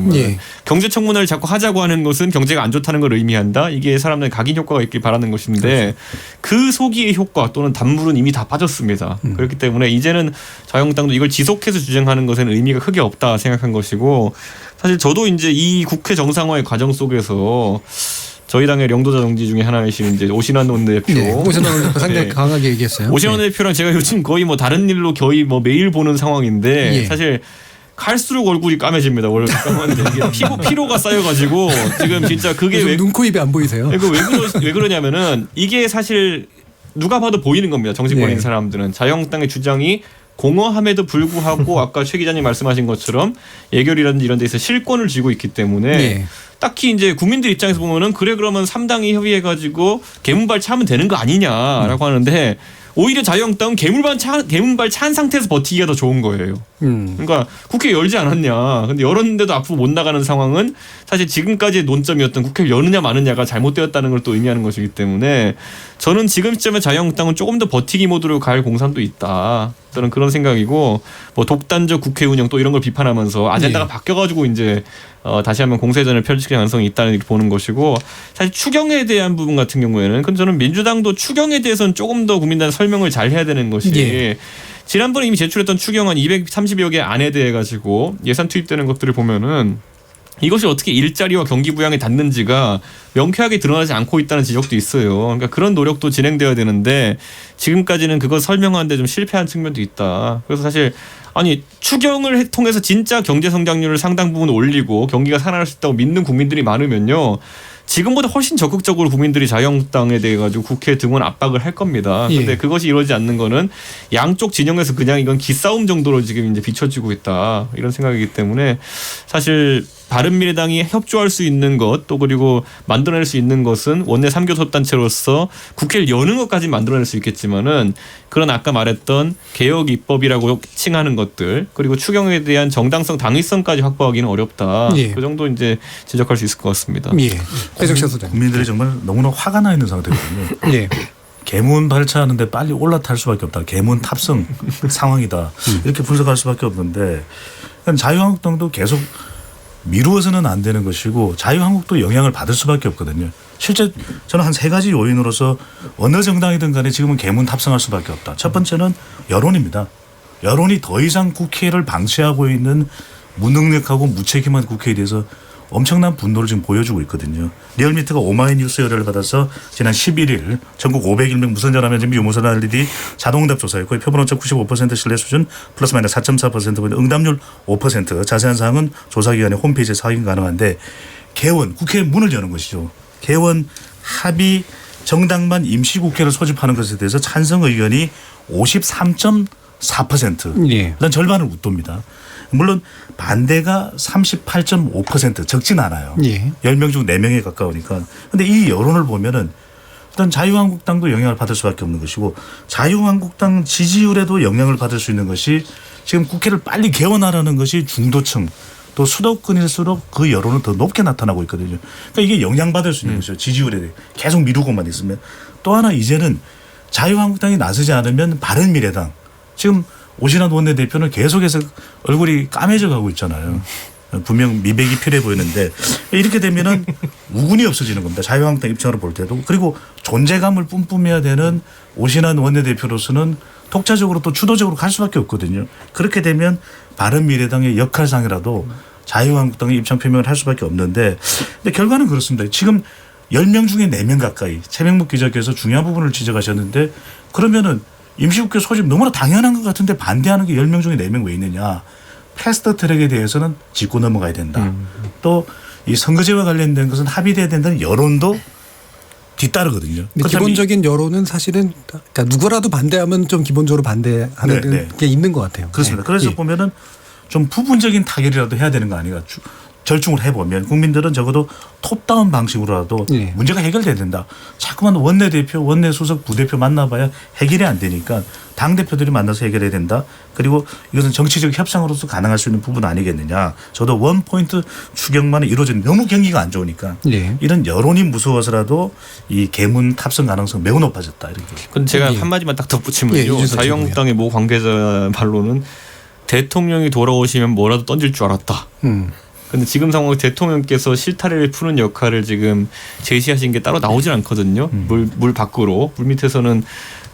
경제청문회를 자꾸 하자고 하는 것은 경제가 안 좋다는 걸 의미한다. 이게 사람들의 각인 효과가 있길 바라는 것인데 그 소기의 효과 또는 단물은 이미 다 빠졌습니다. 그렇기 때문에 이제는 자유한국당도 이걸 지속해서 주장하는 것에는 의미가 크게 없다 생각한 것이고 사실 저도 이제 이 국회 정상화의 과정 속에서 저희 당의 령도자 정지 중에 하나이신 이제 오신환 원내대표. 오신환 원내대표 상당히 강하게 얘기했어요. 오신환 원내대표랑 제가 요즘 거의 뭐 다른 일로 거의 뭐 매일 보는 상황인데 사실 갈수록 얼굴이 까매집니다. 원래 까만데 피로가 쌓여가지고 지금 진짜 그게 왜 눈, 코, 입이 안 보이세요? 왜 그러냐면은 이게 사실 누가 봐도 보이는 겁니다. 정치권에 있는 사람들은 자유한국당의 주장이 공허함에도 불구하고 아까 최 기자님 말씀하신 것처럼 예결이라든지 이런 데서 실권을 쥐고 있기 때문에 예. 딱히 이제 국민들 입장에서 보면은 그래 그러면 3당이 협의해가지고 개문발차하면 되는 거 아니냐라고 하는데 오히려 자유한국당은 개문발 차한 상태에서 버티기가 더 좋은 거예요. 그러니까 국회 열지 않았냐. 근데 열었는데도 앞으로 못 나가는 상황은 사실 지금까지의 논점이었던 국회를 여느냐 마느냐가 잘못되었다는 걸 또 의미하는 것이기 때문에 저는 지금 시점에 자유한국당은 조금 더 버티기 모드로 갈 공산도 있다. 저는 그런 생각이고 뭐 독단적 국회 운영 또 이런 걸 비판하면서 아젠다가 바뀌어가지고 이제 다시 한번 공세전을 펼칠 가능성이 있다는 걸 보는 것이고 사실 추경에 대한 부분 같은 경우에는 근데 저는 민주당도 추경에 대해서는 조금 더 국민들한테 설명을 잘 해야 되는 것이 예. 지난번에 이미 제출했던 추경안 230여 개 안에 대해 가지고 예산 투입되는 것들을 보면은 이것이 어떻게 일자리와 경기 부양에 닿는지가 명쾌하게 드러나지 않고 있다는 지적도 있어요. 그러니까 그런 노력도 진행되어야 되는데 지금까지는 그거 설명하는데 좀 실패한 측면도 있다. 그래서 사실 아니 추경을 통해서 진짜 경제 성장률을 상당 부분 올리고 경기가 살아날 수 있다고 믿는 국민들이 많으면요. 지금보다 훨씬 적극적으로 국민들이 자유한국당에 대해 가지고 국회 등원 압박을 할 겁니다. 그런데 예. 그것이 이루어지지 않는 거는 양쪽 진영에서 그냥 이건 기싸움 정도로 지금 이제 비춰지고 있다. 이런 생각이기 때문에 사실 바른미래당이 협조할 수 있는 것 또 그리고 만들어낼 수 있는 것은 원내 3교 섭단체로서 국회를 여는 것까지 만들어낼 수 있겠지만은 그런 아까 말했던 개혁 입법이라고 칭하는 것들 그리고 추경에 대한 정당성 당위성까지 확보하기는 어렵다. 예. 그 정도 이제 지적할 수 있을 것 같습니다. 예. 배정찬 소장. 국민들이 정말 너무나 화가 나 있는 상태거든요. 예. 개문 발차하는데 빨리 올라탈 수밖에 없다. 개문 탑승 상황이다. 이렇게 분석할 수밖에 없는데 자유한국당도 계속 미루어서는 안 되는 것이고 자유한국도 영향을 받을 수밖에 없거든요. 실제 저는 한 3가지 요인으로서 어느 정당이든 간에 지금은 개문 탑승할 수밖에 없다. 첫 번째는 여론입니다. 여론이 더 이상 국회를 방치하고 있는 무능력하고 무책임한 국회에 대해서 엄청난 분노를 지금 보여주고 있거든요. 리얼미터가 오마이뉴스 의뢰를 받아서 지난 11일 전국 501명 무선전화면접 유무선 RDD 자동응답 조사했고 표본 오차 95% 신뢰 수준 플러스 마이너스 4.4%, 응답률 5%. 자세한 사항은 조사기관의 홈페이지에서 확인 가능한데 개원, 국회 문을 여는 것이죠. 개원 합의 정당만 임시국회를 소집하는 것에 대해서 찬성 의견이 53.4%. 예. 일단 절반을 웃돕니다. 물론 반대가 38.5% 적진 않아요. 예. 10명 중 4명에 가까우니까. 그런데 이 여론을 보면은 일단 자유한국당도 영향을 받을 수밖에 없는 것이고 자유한국당 지지율에도 영향을 받을 수 있는 것이 지금 국회를 빨리 개원하라는 것이 중도층 또 수도권일수록 그 여론은 더 높게 나타나고 있거든요. 그러니까 이게 영향받을 수 있는 것이죠. 지지율에 계속 미루고만 있으면. 또 하나 이제는 자유한국당이 나서지 않으면 바른미래당 지금 오신환 원내대표는 계속해서 얼굴이 까매져 가고 있잖아요. 분명 미백이 필요해 보이는데 이렇게 되면은 우군이 없어지는 겁니다. 자유한국당 입장으로 볼 때도. 그리고 존재감을 뿜뿜해야 되는 오신환 원내대표로서는 독자적으로 또 주도적으로 갈 수밖에 없거든요. 그렇게 되면 바른미래당의 역할상이라도 자유한국당의 입장 표명을 할 수밖에 없는데 근데 결과는 그렇습니다. 지금 10명 중에 4명 가까이 최명목 기자께서 중요한 부분을 지적하셨는데 그러면은 임시국회 소집 너무나 당연한 것 같은데 반대하는 게 10명 중에 4명 왜 있느냐. 패스트 트랙에 대해서는 짚고 넘어가야 된다. 또 이 선거제와 관련된 것은 합의돼야 된다는 여론도 뒤따르거든요. 기본적인 여론은 사실은 그러니까 누구라도 반대하면 좀 기본적으로 반대하는 네. 게 있는 것 같아요. 그렇습니다. 네. 그래서 예. 보면은 좀 부분적인 타결이라도 해야 되는 거 아닌가. 절충을 해보면 국민들은 적어도 톱다운 방식으로라도 예. 문제가 해결돼야 된다. 자꾸만 원내대표, 원내수석, 부대표 만나봐야 해결이 안 되니까 당대표들이 만나서 해결해야 된다. 그리고 이것은 정치적 협상으로서 가능할 수 있는 부분 아니겠느냐. 저도 원포인트 추경만 이루어진 너무 경기가 안 좋으니까 예. 이런 여론이 무서워서라도 이 개문 탑승 가능성 매우 높아졌다. 이렇게. 근데 제가 예. 한마디만 딱 덧붙이면요. 예, 이준석 자유한국당의 모 관계자 말로는 대통령이 돌아오시면 뭐라도 던질 줄 알았다. 근데 지금 상황에 대통령께서 실타래를 푸는 역할을 지금 제시하신 게 따로 나오질 않거든요. 물 밖으로. 물 밑에서는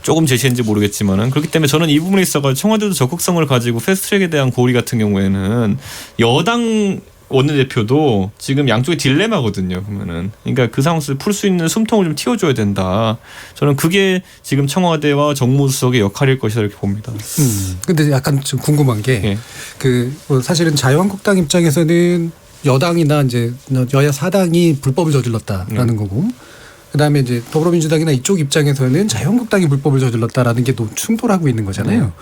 조금 제시했는지 모르겠지만은 그렇기 때문에 저는 이 부분에 있어서 청와대도 적극성을 가지고 패스트트랙에 대한 고리 같은 경우에는 여당 원내대표도 지금 양쪽의 딜레마거든요. 보면은 그러니까 그 상황에서 풀 수 있는 숨통을 좀 틔워줘야 된다. 저는 그게 지금 청와대와 정무수석의 역할일 것이다 이렇게 봅니다. 근데 약간 좀 궁금한 게 뭐 사실은 자유한국당 입장에서는 여당이나 이제 여야 4당이 불법을 저질렀다라는 거고. 그다음에 이제 더불어민주당이나 이쪽 입장에서는 자유한국당이 불법을 저질렀다라는 게 또 충돌하고 있는 거잖아요.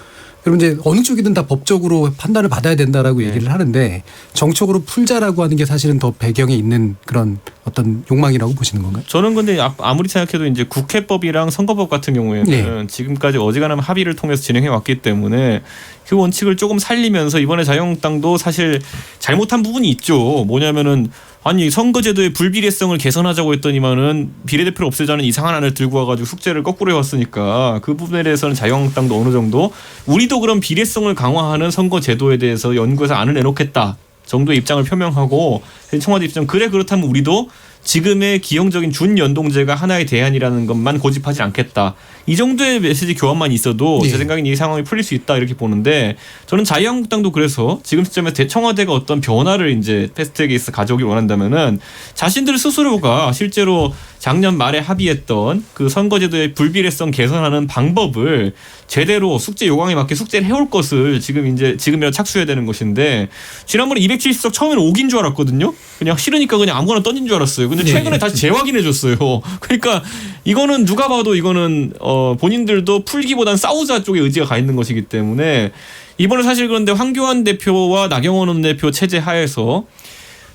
여러분 이제 어느 쪽이든 다 법적으로 판단을 받아야 된다라고 얘기를 하는데 정책으로 풀자라고 하는 게 사실은 더 배경에 있는 그런 어떤 욕망이라고 보시는 건가요? 저는 근데 아무리 생각해도 이제 국회법이랑 선거법 같은 경우에는 지금까지 어지간하면 합의를 통해서 진행해 왔기 때문에 그 원칙을 조금 살리면서 이번에 자유한국당도 사실 잘못한 부분이 있죠. 뭐냐면은 아니 선거제도의 불비례성을 개선하자고 했더니만은 비례대표를 없애자는 이상한 안을 들고 와가지고 숙제를 거꾸로 해왔으니까 그 부분에 대해서는 자유한국당도 어느 정도 우리도 그런 비례성을 강화하는 선거제도에 대해서 연구해서 안을 내놓겠다 정도의 입장을 표명하고 청와대 입장 그래 그렇다면 우리도 지금의 기형적인 준연동제가 하나의 대안이라는 것만 고집하지 않겠다. 이 정도의 메시지 교환만 있어도 제 생각엔 이 상황이 풀릴 수 있다 이렇게 보는데 저는 자유한국당도 그래서 지금 시점에 청와대가 어떤 변화를 이제 패스트트랙에서 가져오길 원한다면은 자신들 스스로가 실제로 작년 말에 합의했던 그 선거제도의 불비례성 개선하는 방법을 제대로 숙제 요강에 맞게 숙제를 해올 것을 지금이라 착수해야 되는 것인데 지난번에 270석 처음에는 5기인 줄 알았거든요. 그냥 싫으니까 그냥 아무거나 던진 줄 알았어요. 근데 최근에 다시 재확인해 줬어요. 그러니까 이거는 누가 봐도 이거는 본인들도 풀기보단 싸우자 쪽에 의지가 가 있는 것이기 때문에 이번에 사실 그런데 황교안 대표와 나경원 원내대표 체제 하에서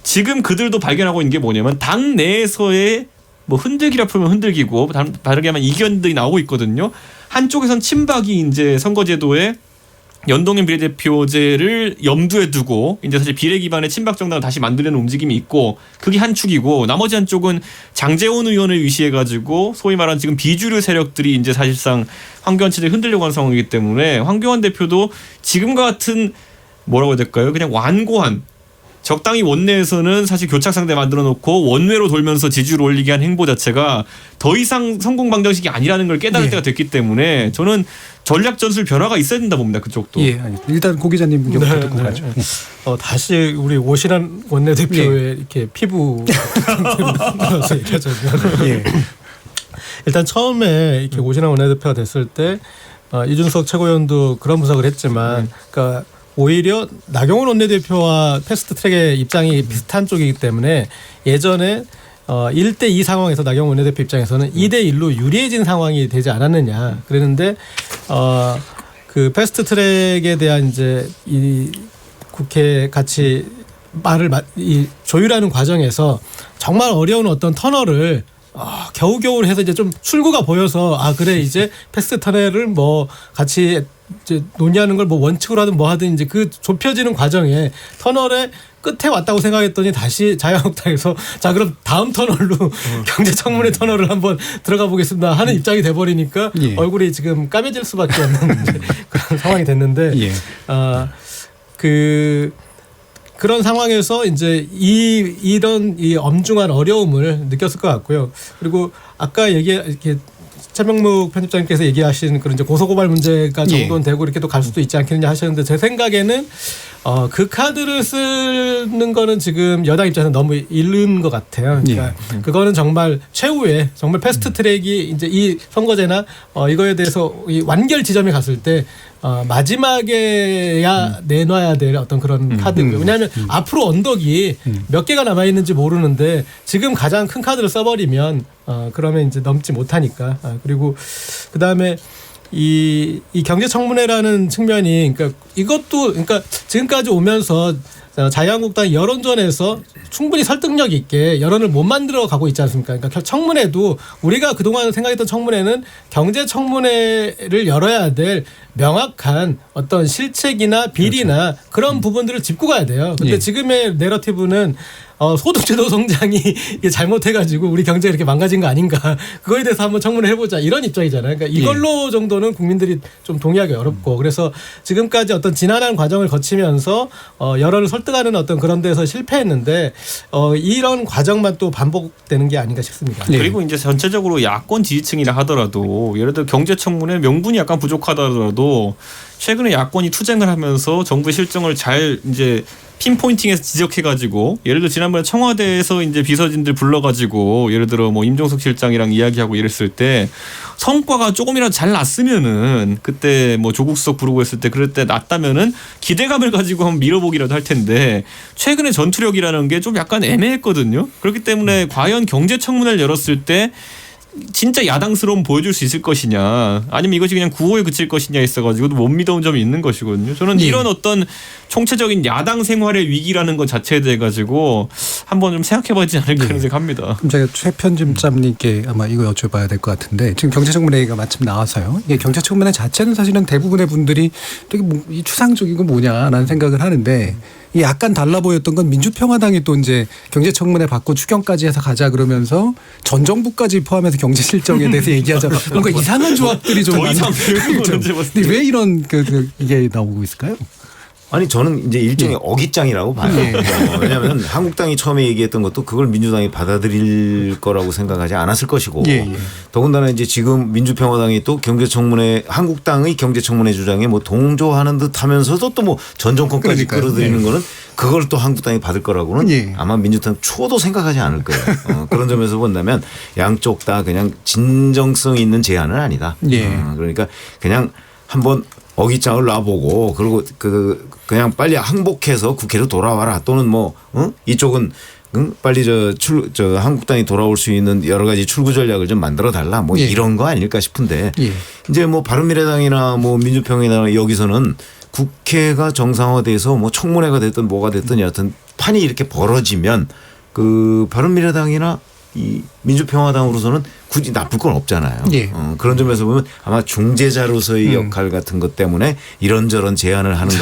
지금 그들도 발견하고 있는 게 뭐냐면 당 내에서의 뭐 흔들기라 풀면 흔들기고 다르게 하면 이견들이 나오고 있거든요. 한쪽에선 친박이 이제 선거제도에 연동형 비례대표제를 염두에 두고 이제 사실 비례 기반의 친박 정당을 다시 만들려는 움직임이 있고 그게 한 축이고 나머지 한 쪽은 장제원 의원을 위시해가지고 소위 말하는 지금 비주류 세력들이 이제 사실상 황교안 체제를 흔들려고 하는 상황이기 때문에 황교안 대표도 지금과 같은 뭐라고 해야 될까요? 그냥 완고한 적당히 원내에서는 사실 교착 상대 만들어 놓고 원외로 돌면서 지지율을 올리게 한 행보 자체가 더 이상 성공 방정식이 아니라는 걸 깨달을 때가 됐기 때문에 저는 전략 전술 변화가 있어야 된다 봅니다. 그쪽도. 예, 일단 고 기자님 의견부터 듣고 가죠. 다시 우리 오신환 원내대표의 이렇게 피부 상태로 얘기하자면 일단 처음에 이렇게 오신환 원내대표가 됐을 때 이준석 최고위원도 그런 분석을 했지만 그러니까 오히려 나경원 원내대표와 패스트트랙의 입장이 비슷한 쪽이기 때문에 예전에 1대2 상황에서 나경원 원내대표 입장에서는 2대1로 유리해진 상황이 되지 않았느냐 그랬는데 그 패스트트랙에 대한 이제 이 국회 같이 이 조율하는 과정에서 정말 어려운 어떤 터널을 겨우겨우 해서 이제 좀 출구가 보여서 그래 이제 패스트 터널을 뭐 같이 이제 논의하는 걸 뭐 원칙으로 하든 뭐 하든 이제 그 좁혀지는 과정에 터널의 끝에 왔다고 생각했더니 다시 자유한국당에서 자 그럼 다음 터널로 경제청문회 터널을 한번 들어가 보겠습니다 하는 입장이 돼버리니까 얼굴이 지금 까매질 수밖에 없는 그런 상황이 됐는데 그런 상황에서 이제 이런 엄중한 어려움을 느꼈을 것 같고요. 그리고 아까 이렇게 최명묵 편집장님께서 얘기하신 그런 이제 고소고발 문제가 정도는 되고 이렇게 또 갈 수도 있지 않겠느냐 하셨는데 제 생각에는 그 카드를 쓰는 거는 지금 여당 입장에서 너무 이른 것 같아요. 그러니까 그거는 정말 최후의 정말 패스트 트랙이 이제 이 선거제나 이거에 대해서 이 완결 지점에 갔을 때 마지막에야 내놔야 될 어떤 그런 카드고요. 왜냐하면 앞으로 언덕이 몇 개가 남아 있는지 모르는데 지금 가장 큰 카드를 써버리면 그러면 이제 넘지 못하니까. 그리고 그 다음에 이 경제청문회라는 측면이 그러니까 이것도 그러니까 지금까지 오면서 자유한국당 여론전에서 충분히 설득력 있게 여론을 못 만들어 가고 있지 않습니까? 그러니까 청문회도 우리가 그동안 생각했던 청문회는 경제청문회를 열어야 될 명확한 어떤 실책이나 비리나 그런 부분들을 짚고 가야 돼요. 근데 지금의 내러티브는 소득주도 성장이 잘못해가지고 우리 경제가 이렇게 망가진 거 아닌가. 그거에 대해서 한번 청문회 해보자. 이런 입장이잖아요. 그러니까 이걸로 정도는 국민들이 좀 동의하기 어렵고 그래서 지금까지 어떤 지난한 과정을 거치면서 여론을 설득하는 어떤 그런 데서 실패했는데 이런 과정만 또 반복되는 게 아닌가 싶습니다. 그리고 이제 전체적으로 야권 지지층이라 하더라도 예를 들어 경제청문회 명분이 약간 부족하더라도 최근에 야권이 투쟁을 하면서 정부 실정을 잘 이제 핀포인팅해서 지적해가지고 예를 들어 지난번에 청와대에서 이제 비서진들 불러가지고 예를 들어 뭐 임종석 실장이랑 이야기하고 이랬을 때 성과가 조금이라도 잘 났으면은 그때 뭐 조국 수석 부르고 했을 때 그럴 때 났다면은 기대감을 가지고 한번 밀어보기라도 할 텐데 최근에 전투력이라는 게 좀 약간 애매했거든요. 그렇기 때문에 과연 경제청문회를 열었을 때 진짜 야당스러움 보여줄 수 있을 것이냐 아니면 이것이 그냥 구호에 그칠 것이냐 있어가지고 못 믿어온 점이 있는 것이거든요. 저는 이런 어떤 총체적인 야당 생활의 위기라는 것 자체에 대해 가지고 한번 좀 생각해봐야지 않을까 그런 생각합니다. 그럼 제가 최 편집장님께 아마 이거 여쭤봐야 될 것 같은데 지금 경제청문회 얘기가 마침 나와서요. 이게 경제청문회 자체는 사실은 대부분의 분들이 되게 이 추상적이고 뭐냐라는 생각을 하는데 이 약간 달라 보였던 건 민주평화당이 또 이제 경제청문회 받고 추경까지 해서 가자 그러면서 전 정부까지 포함해서 경제 실정에 대해서 얘기하자. 뭔가 이상한 조합들이 좀 더 이상 그렇죠. 근데 왜 이런 이게 나오고 있을까요? 아니 저는 이제 일종의 어깃장이라고 봐요. 왜냐하면 한국당이 처음에 얘기했던 것도 그걸 민주당이 받아들일 거라고 생각하지 않았을 것이고 더군다나 이제 지금 민주평화당이 또 경제청문회 한국당의 경제청문회 주장에 뭐 동조하는 듯하면서도 또 뭐 전 정권까지 끌어들이는 거는 그걸 또 한국당이 받을 거라고는 아마 민주당 초도 생각하지 않을 거예요. 그런 점에서 본다면 양쪽 다 그냥 진정성 있는 제안은 아니다. 그러니까 그냥 한번 어깃장을 놔보고 그리고 그냥 빨리 항복해서 국회로 돌아와라 또는 뭐 이쪽은 빨리 저 한국당이 돌아올 수 있는 여러 가지 출구 전략을 좀 만들어 달라 뭐 이런 거 아닐까 싶은데 이제 뭐 바른미래당이나 뭐 민주평화당 여기서는 국회가 정상화돼서 뭐 청문회가 됐든 뭐가 됐든 여하튼 판이 이렇게 벌어지면 그 바른미래당이나 이 민주평화당으로서는 굳이 나쁠 건 없잖아요. 그런 점에서 보면 아마 중재자로서의 역할 같은 것 때문에 이런저런 제안을 하는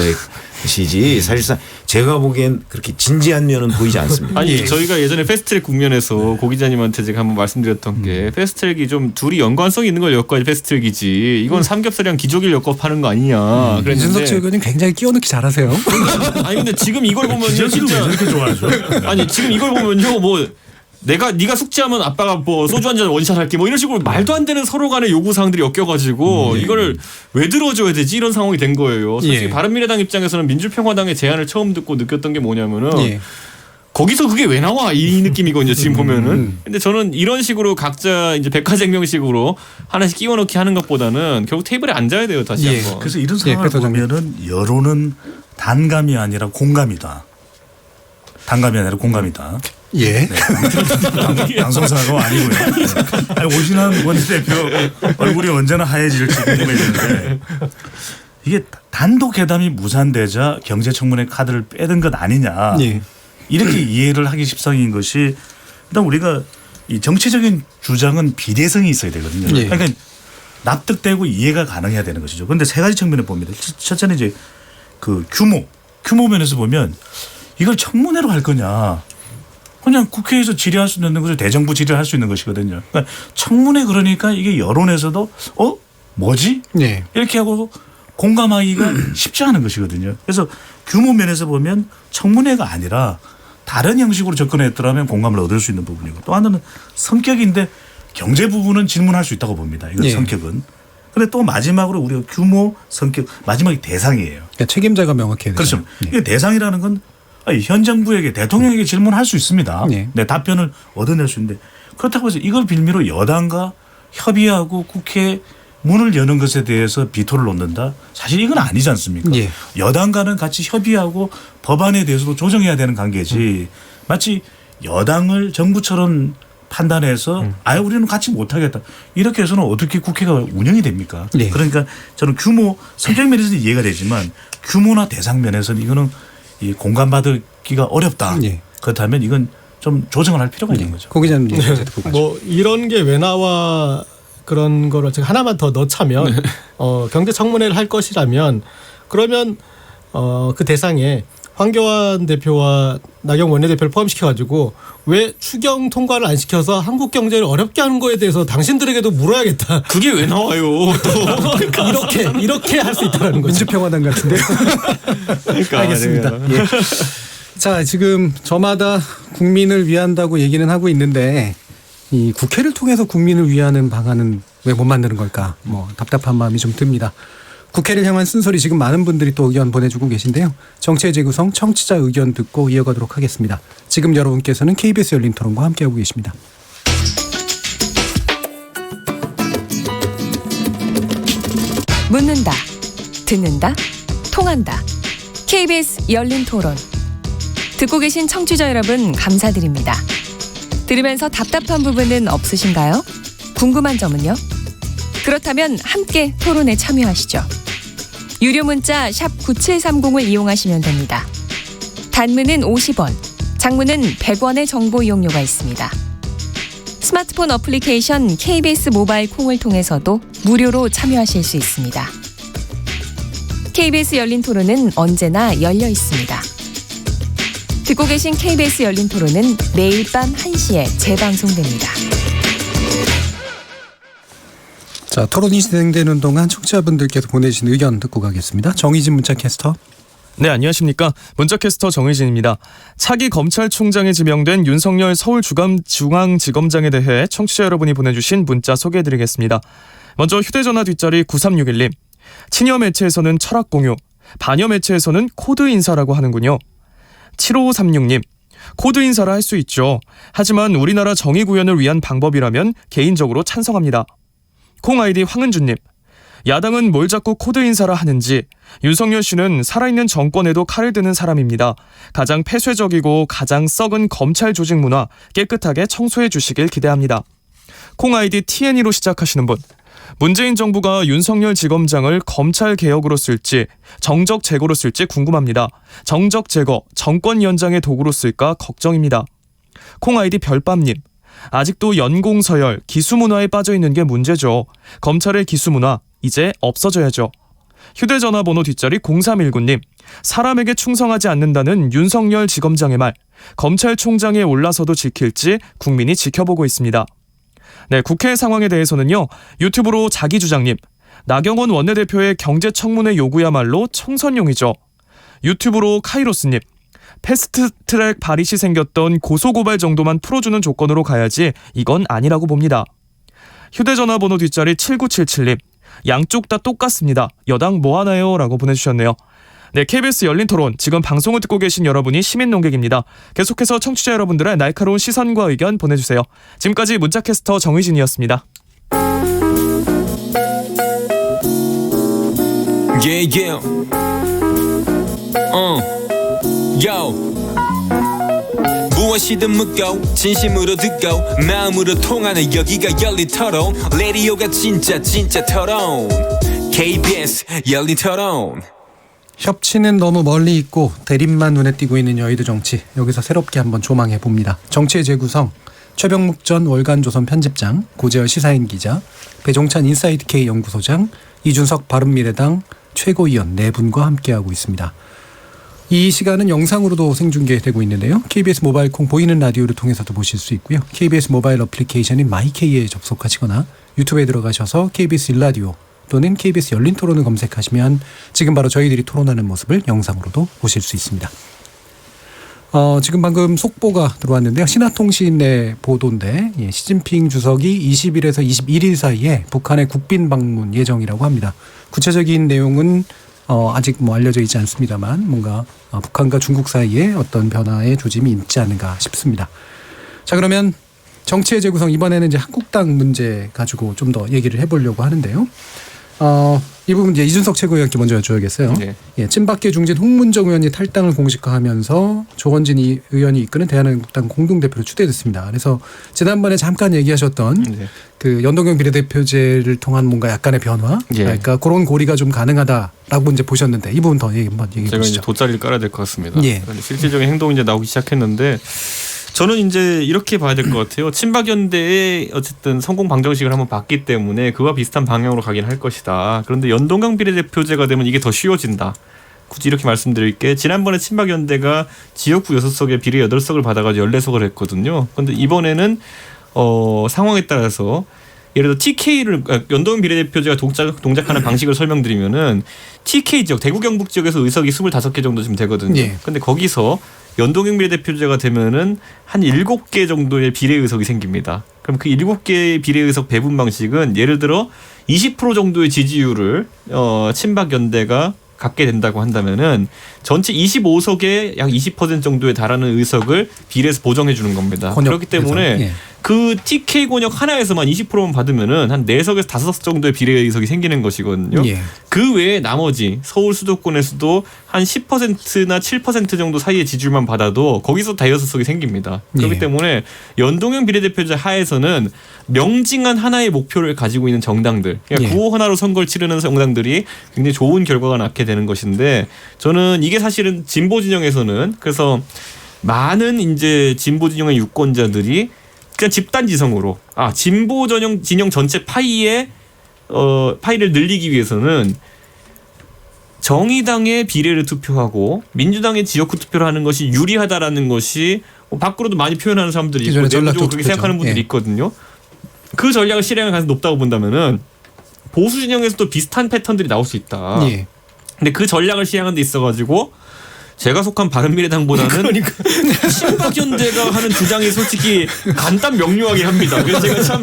것이지 사실상 제가 보기엔 그렇게 진지한 면은 보이지 않습니다. 아니 저희가 예전에 패스트트랙 국면에서 고 기자님한테 제가 한번 말씀드렸던 게 패스트트랙이 좀 둘이 연관성이 있는 걸 엮어야지 패스트트랙이지 이건 삼겹살이랑 기저귀를 엮어파는 거 아니냐. 이준석 의원님 굉장히 끼워넣기 잘하세요. 아니 근데 지금 이걸 보면요 진짜 왜 이렇게 좋아하죠? 아니 지금 이걸 보면요 뭐 네가 숙제하면 아빠가 뭐 소주 한 잔 원샷 할게 뭐 이런 식으로 말도 안 되는 서로 간의 요구 사항들이 엮여가지고 이거를 왜 들어줘야 되지 이런 상황이 된 거예요. 솔직히 바른미래당 입장에서는 민주평화당의 제안을 처음 듣고 느꼈던 게 뭐냐면은 거기서 그게 왜 나와 이 느낌이거든요. 지금 보면은. 근데 저는 이런 식으로 각자 이제 백화쟁명식으로 하나씩 끼워넣기 하는 것보다는 결국 테이블에 앉아야 돼요. 다시 한번. 그래서 이런 상황을 보면은 여론은 단감이 아니라 공감이다. 단감이 아니라 공감이다. 방송사고 아니고요. 아니, 오신환 원내대표 얼굴이 언제나 하얘질지 궁금해지는데 이게 단독 회담이 무산되자 경제청문회 카드를 빼든 것 아니냐. 이렇게 이해를 하기 십상인 것이 일단 우리가 이 정치적인 주장은 비례성이 있어야 되거든요. 그러니까 납득되고 이해가 가능해야 되는 것이죠. 그런데 세 가지 측면을 봅니다. 첫째는 이제 그 규모 면에서 보면 이걸 청문회로 할 거냐. 그냥 국회에서 질의할 수 있는 것을 대정부 질의할 수 있는 것이거든요. 그러니까 청문회 그러니까 이게 여론에서도 뭐지? 이렇게 하고 공감하기가 쉽지 않은 것이거든요. 그래서 규모 면에서 보면 청문회가 아니라 다른 형식으로 접근했더라면 공감을 얻을 수 있는 부분이고 또 하나는 성격인데 경제 부분은 질문할 수 있다고 봅니다. 이건 성격은. 그런데 또 마지막으로 우리가 규모, 성격 마지막이 대상이에요. 그러니까 책임자가 명확해야 되죠. 그렇죠. 이게 대상이라는 건 현 정부에게 대통령에게 질문할 수 있습니다. 네, 답변을 얻어낼 수 있는데 그렇다고 해서 이걸 빌미로 여당과 협의하고 국회 문을 여는 것에 대해서 비토를 놓는다. 사실 이건 아니지 않습니까? 여당과는 같이 협의하고 법안에 대해서도 조정해야 되는 관계지. 마치 여당을 정부처럼 판단해서 아예 우리는 같이 못하겠다. 이렇게 해서는 어떻게 국회가 운영이 됩니까? 그러니까 저는 규모 성격 면에서는 이해가 되지만 규모나 대상 면에서는 이거는 이 공감받기가 어렵다. 그렇다면 이건 좀 조정을 할 필요가 있는 거죠. 고 기자님 뭐 이런 게 왜 나와 그런 거를 제가 하나만 더 넣자면 경제청문회를 할 것이라면 그러면 그 대상에 황교안 대표와 나경원 원내대표를 포함시켜가지고 왜 추경 통과를 안 시켜서 한국 경제를 어렵게 하는 거에 대해서 당신들에게도 물어야겠다. 그게 왜 나와요? 또 그러니까 이렇게 할 수 있다는 거죠. 민주평화당 같은데. 그러니까, 알겠습니다. 자, 지금 저마다 국민을 위한다고 얘기는 하고 있는데 이 국회를 통해서 국민을 위하는 방안은 왜 못 만드는 걸까? 뭐 답답한 마음이 좀 듭니다. 국회를 향한 쓴소리 지금 많은 분들이 또 의견 보내주고 계신데요. 정치의 재구성 청취자 의견 듣고 이어가도록 하겠습니다. 지금 여러분께서는 KBS 열린 토론과 함께하고 계십니다. 묻는다, 듣는다, 통한다. KBS 열린 토론. 듣고 계신 청취자 여러분 감사드립니다. 들으면서 답답한 부분은 없으신가요? 궁금한 점은요? 그렇다면 함께 토론에 참여하시죠. 유료 문자 샵 9730을 이용하시면 됩니다. 단문은 50원, 장문은 100원의 정보 이용료가 있습니다. 스마트폰 어플리케이션 KBS 모바일 콩을 통해서도 무료로 참여하실 수 있습니다. KBS 열린 토론은 언제나 열려 있습니다. 듣고 계신 KBS 열린 토론은 매일 밤 1시에 재방송됩니다. 자, 토론이 진행되는 동안 청취자분들께서 보내주신 의견 듣고 가겠습니다. 정의진 문자캐스터. 네, 안녕하십니까. 문자캐스터 정의진입니다. 차기 검찰총장에 지명된 윤석열 서울중앙지검장에 대해 청취자 여러분이 보내주신 문자 소개해드리겠습니다. 먼저 휴대전화 뒷자리 9361님. 친여 매체에서는 철학 공유, 반여 매체에서는 코드 인사라고 하는군요. 7536님. 코드 인사라 할 수 있죠. 하지만 우리나라 정의 구현을 위한 방법이라면 개인적으로 찬성합니다. 콩 아이디 황은주님. 야당은 뭘 자꾸 코드 인사라 하는지. 윤석열 씨는 살아있는 정권에도 칼을 드는 사람입니다. 가장 폐쇄적이고 가장 썩은 검찰 조직 문화 깨끗하게 청소해 주시길 기대합니다. 콩 아이디 TNE로 시작하시는 분. 문재인 정부가 윤석열 지검장을 검찰 개혁으로 쓸지 정적 제거로 쓸지 궁금합니다. 정적 제거, 정권 연장의 도구로 쓸까 걱정입니다. 콩 아이디 별밤님. 아직도 연공서열, 기수문화에 빠져있는 게 문제죠. 검찰의 기수문화 이제 없어져야죠. 휴대전화 번호 뒷자리 0319님. 사람에게 충성하지 않는다는 윤석열 지검장의 말. 검찰총장에 올라서도 지킬지 국민이 지켜보고 있습니다. 네, 국회 상황에 대해서는요. 유튜브로 자기주장님. 나경원 원내대표의 경제청문회 요구야말로 총선용이죠. 유튜브로 카이로스님. 패스트트랙 발의 시 생겼던 고소고발 정도만 풀어주는 조건으로 가야지 이건 아니라고 봅니다. 휴대전화 번호 뒷자리 7977님. 양쪽 다 똑같습니다. 여당 뭐하나요? 라고 보내주셨네요. 네, KBS 열린 토론. 지금 방송을 듣고 계신 여러분이 시민 논객입니다. 계속해서 청취자 여러분들의 날카로운 시선과 의견 보내주세요. 지금까지 문자캐스터 정의진이었습니다. 무엇이든 묻고 진심으로 듣고 마음으로 통하는 여기가 열린 토론. 라디오가 진짜 토론. KBS 열린 토론. 협치는 너무 멀리 있고 대립만 눈에 띄고 있는 여의도 정치. 여기서 새롭게 한번 조망해 봅니다. 정치의 재구성. 최병묵 전 월간조선 편집장, 고재열 시사인 기자, 배종찬 인사이트K 연구소장, 이준석 바른미래당 최고위원 네 분과 함께하고 있습니다. 이 시간은 영상으로도 생중계되고 있는데요. KBS 모바일 콩 보이는 라디오를 통해서도 보실 수 있고요. KBS 모바일 어플리케이션인 마이K에 접속하시거나 유튜브에 들어가셔서 KBS 일라디오 또는 KBS 열린 토론을 검색하시면 지금 바로 저희들이 토론하는 모습을 영상으로도 보실 수 있습니다. 지금 방금 속보가 들어왔는데요. 신화통신의 보도인데 시진핑 주석이 20일에서 21일 사이에 북한의 국빈 방문 예정이라고 합니다. 구체적인 내용은 아직 알려져 있지 않습니다만 뭔가 북한과 중국 사이에 어떤 변화의 조짐이 있지 않은가 싶습니다. 자, 그러면 정치의 재구성, 이번에는 이제 한국당 문제 가지고 좀 더 얘기를 해보려고 하는데요. 이 부분 이제 이준석 최고위원께 먼저 여쭤야겠어요. 네. 예, 친박계 중진 홍문정 의원이 탈당을 공식화하면서 조원진 의원이 이끄는 대한민국당 공동대표로 추대됐습니다. 그래서 지난번에 잠깐 얘기하셨던 그 연동형 비례대표제를 통한 뭔가 약간의 변화, 그러니까 그런 고리가 좀 가능하다라고 이제 보셨는데 이 부분 더 한번 얘기해 보시죠. 제가 이제 돗자리를 깔아야 될 것 같습니다. 예. 실질적인 행동이 이제 나오기 시작했는데. 저는 이제 이렇게 봐야 될 것 같아요. 친박연대의 어쨌든 성공 방정식을 한번 봤기 때문에 그와 비슷한 방향으로 가긴 할 것이다. 그런데 연동형 비례대표제가 되면 이게 더 쉬워진다. 굳이 이렇게 말씀드릴게. 지난번에 친박연대가 지역구 6석에 비례 8석을 받아가지고 14석을 했거든요. 그런데 이번에는 상황에 따라서 예를 들어 TK를 연동형 비례대표제가 동작하는 방식을 설명드리면은 TK 지역 대구 경북 지역에서 의석이 25개 정도 좀 되거든요. 그런데 거기서 연동형 비례대표제가 되면은 한 7개 정도의 비례의석이 생깁니다. 그럼 그 7개의 비례의석 배분 방식은 예를 들어 20% 정도의 지지율을 친박연대가 갖게 된다고 한다면은 전체 25석의 약 20% 정도에 달하는 의석을 비례해서 보정해 주는 겁니다. 그렇기 때문에 그 TK 권역 하나에서만 20%만 받으면은 한 4석에서 5석 정도의 비례의석이 생기는 것이거든요. 예. 그 외에 나머지 서울 수도권에서도 한 10%나 7% 정도 사이의 지지율만 받아도 거기서 대여섯석이 생깁니다. 그렇기 예. 때문에 연동형 비례대표제 하에서는 명징한 하나의 목표를 가지고 있는 정당들, 그러니까 예. 구호 하나로 선거를 치르는 정당들이 굉장히 좋은 결과가 낳게 되는 것인데, 저는 이게 사실은 진보 진영에서는 그래서 많은 이제 진보 진영의 유권자들이 그냥 집단지성으로 진보 진영 전체 파이의 파이를 늘리기 위해서는 정의당의 비례를 투표하고 민주당의 지역구 투표를 하는 것이 유리하다라는 것이 밖으로도 많이 표현하는 사람들이 있고 기존의 전략적 내부적으로 그렇게 투표죠. 생각하는 분들이 예. 있거든요. 그 전략을 실행할 가능성이 높다고 본다면은 보수 진영에서도 비슷한 패턴들이 나올 수 있다. 예. 근데 그 전략을 시행하는 데 있어가지고 제가 속한 바른미래당보다는 친박연대가 하는 주장이 솔직히 간단 명료하게 합니다. 그래서 제가 참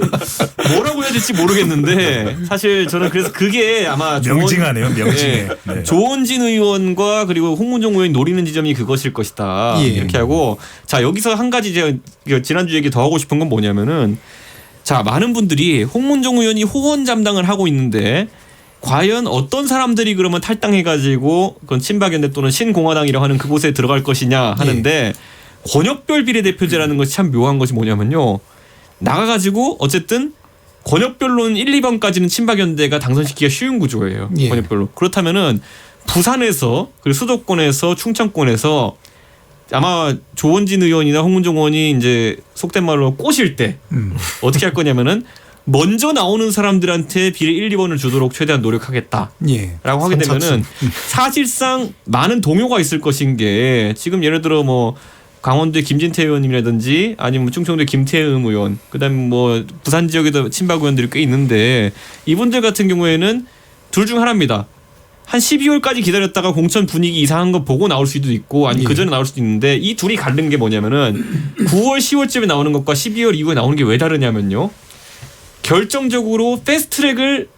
뭐라고 해야 될지 모르겠는데, 사실 저는 그래서 그게 아마 명징하네요. 명징해. 네. 조원진 의원과 그리고 홍문종 의원이 노리는 지점이 그것일 것이다. 예. 이렇게 하고, 자 여기서 한 가지 제가 지난주 얘기 더 하고 싶은 건 뭐냐면은, 자 많은 분들이 홍문종 의원이 호언 잠당을 하고 있는데 과연 어떤 사람들이 그러면 탈당해가지고 그건 친박연대 또는 신공화당이라고 하는 그곳에 들어갈 것이냐 하는데, 권역별 비례대표제라는 것이 참 묘한 것이 뭐냐면요, 나가가지고 어쨌든 권역별로는 1, 2번까지는 친박연대가 당선시키기가 쉬운 구조예요. 예. 권역별로. 그렇다면은 부산에서 그리고 수도권에서 충청권에서 아마 조원진 의원이나 홍문종 의원이 이제 속된 말로 꼬실 때 어떻게 할 거냐면은 먼저 나오는 사람들한테 비례 1, 2번을 주도록 최대한 노력하겠다라고 예. 하게 되면은 사실상 많은 동요가 있을 것인 게, 지금 예를 들어 뭐 강원도의 김진태 의원님이라든지 아니면 충청도의 김태흠 의원, 그다음에 뭐 부산 지역에도 친박 의원들이 꽤 있는데, 이분들 같은 경우에는 둘 중 하나입니다. 한 12월까지 기다렸다가 공천 분위기 이상한 거 보고 나올 수도 있고, 아니 예. 그 전에 나올 수도 있는데, 이 둘이 다른 게 뭐냐면은 9월, 10월쯤에 나오는 것과 12월 이후에 나오는 게 왜 다르냐면요, 결정적으로 패스트트랙을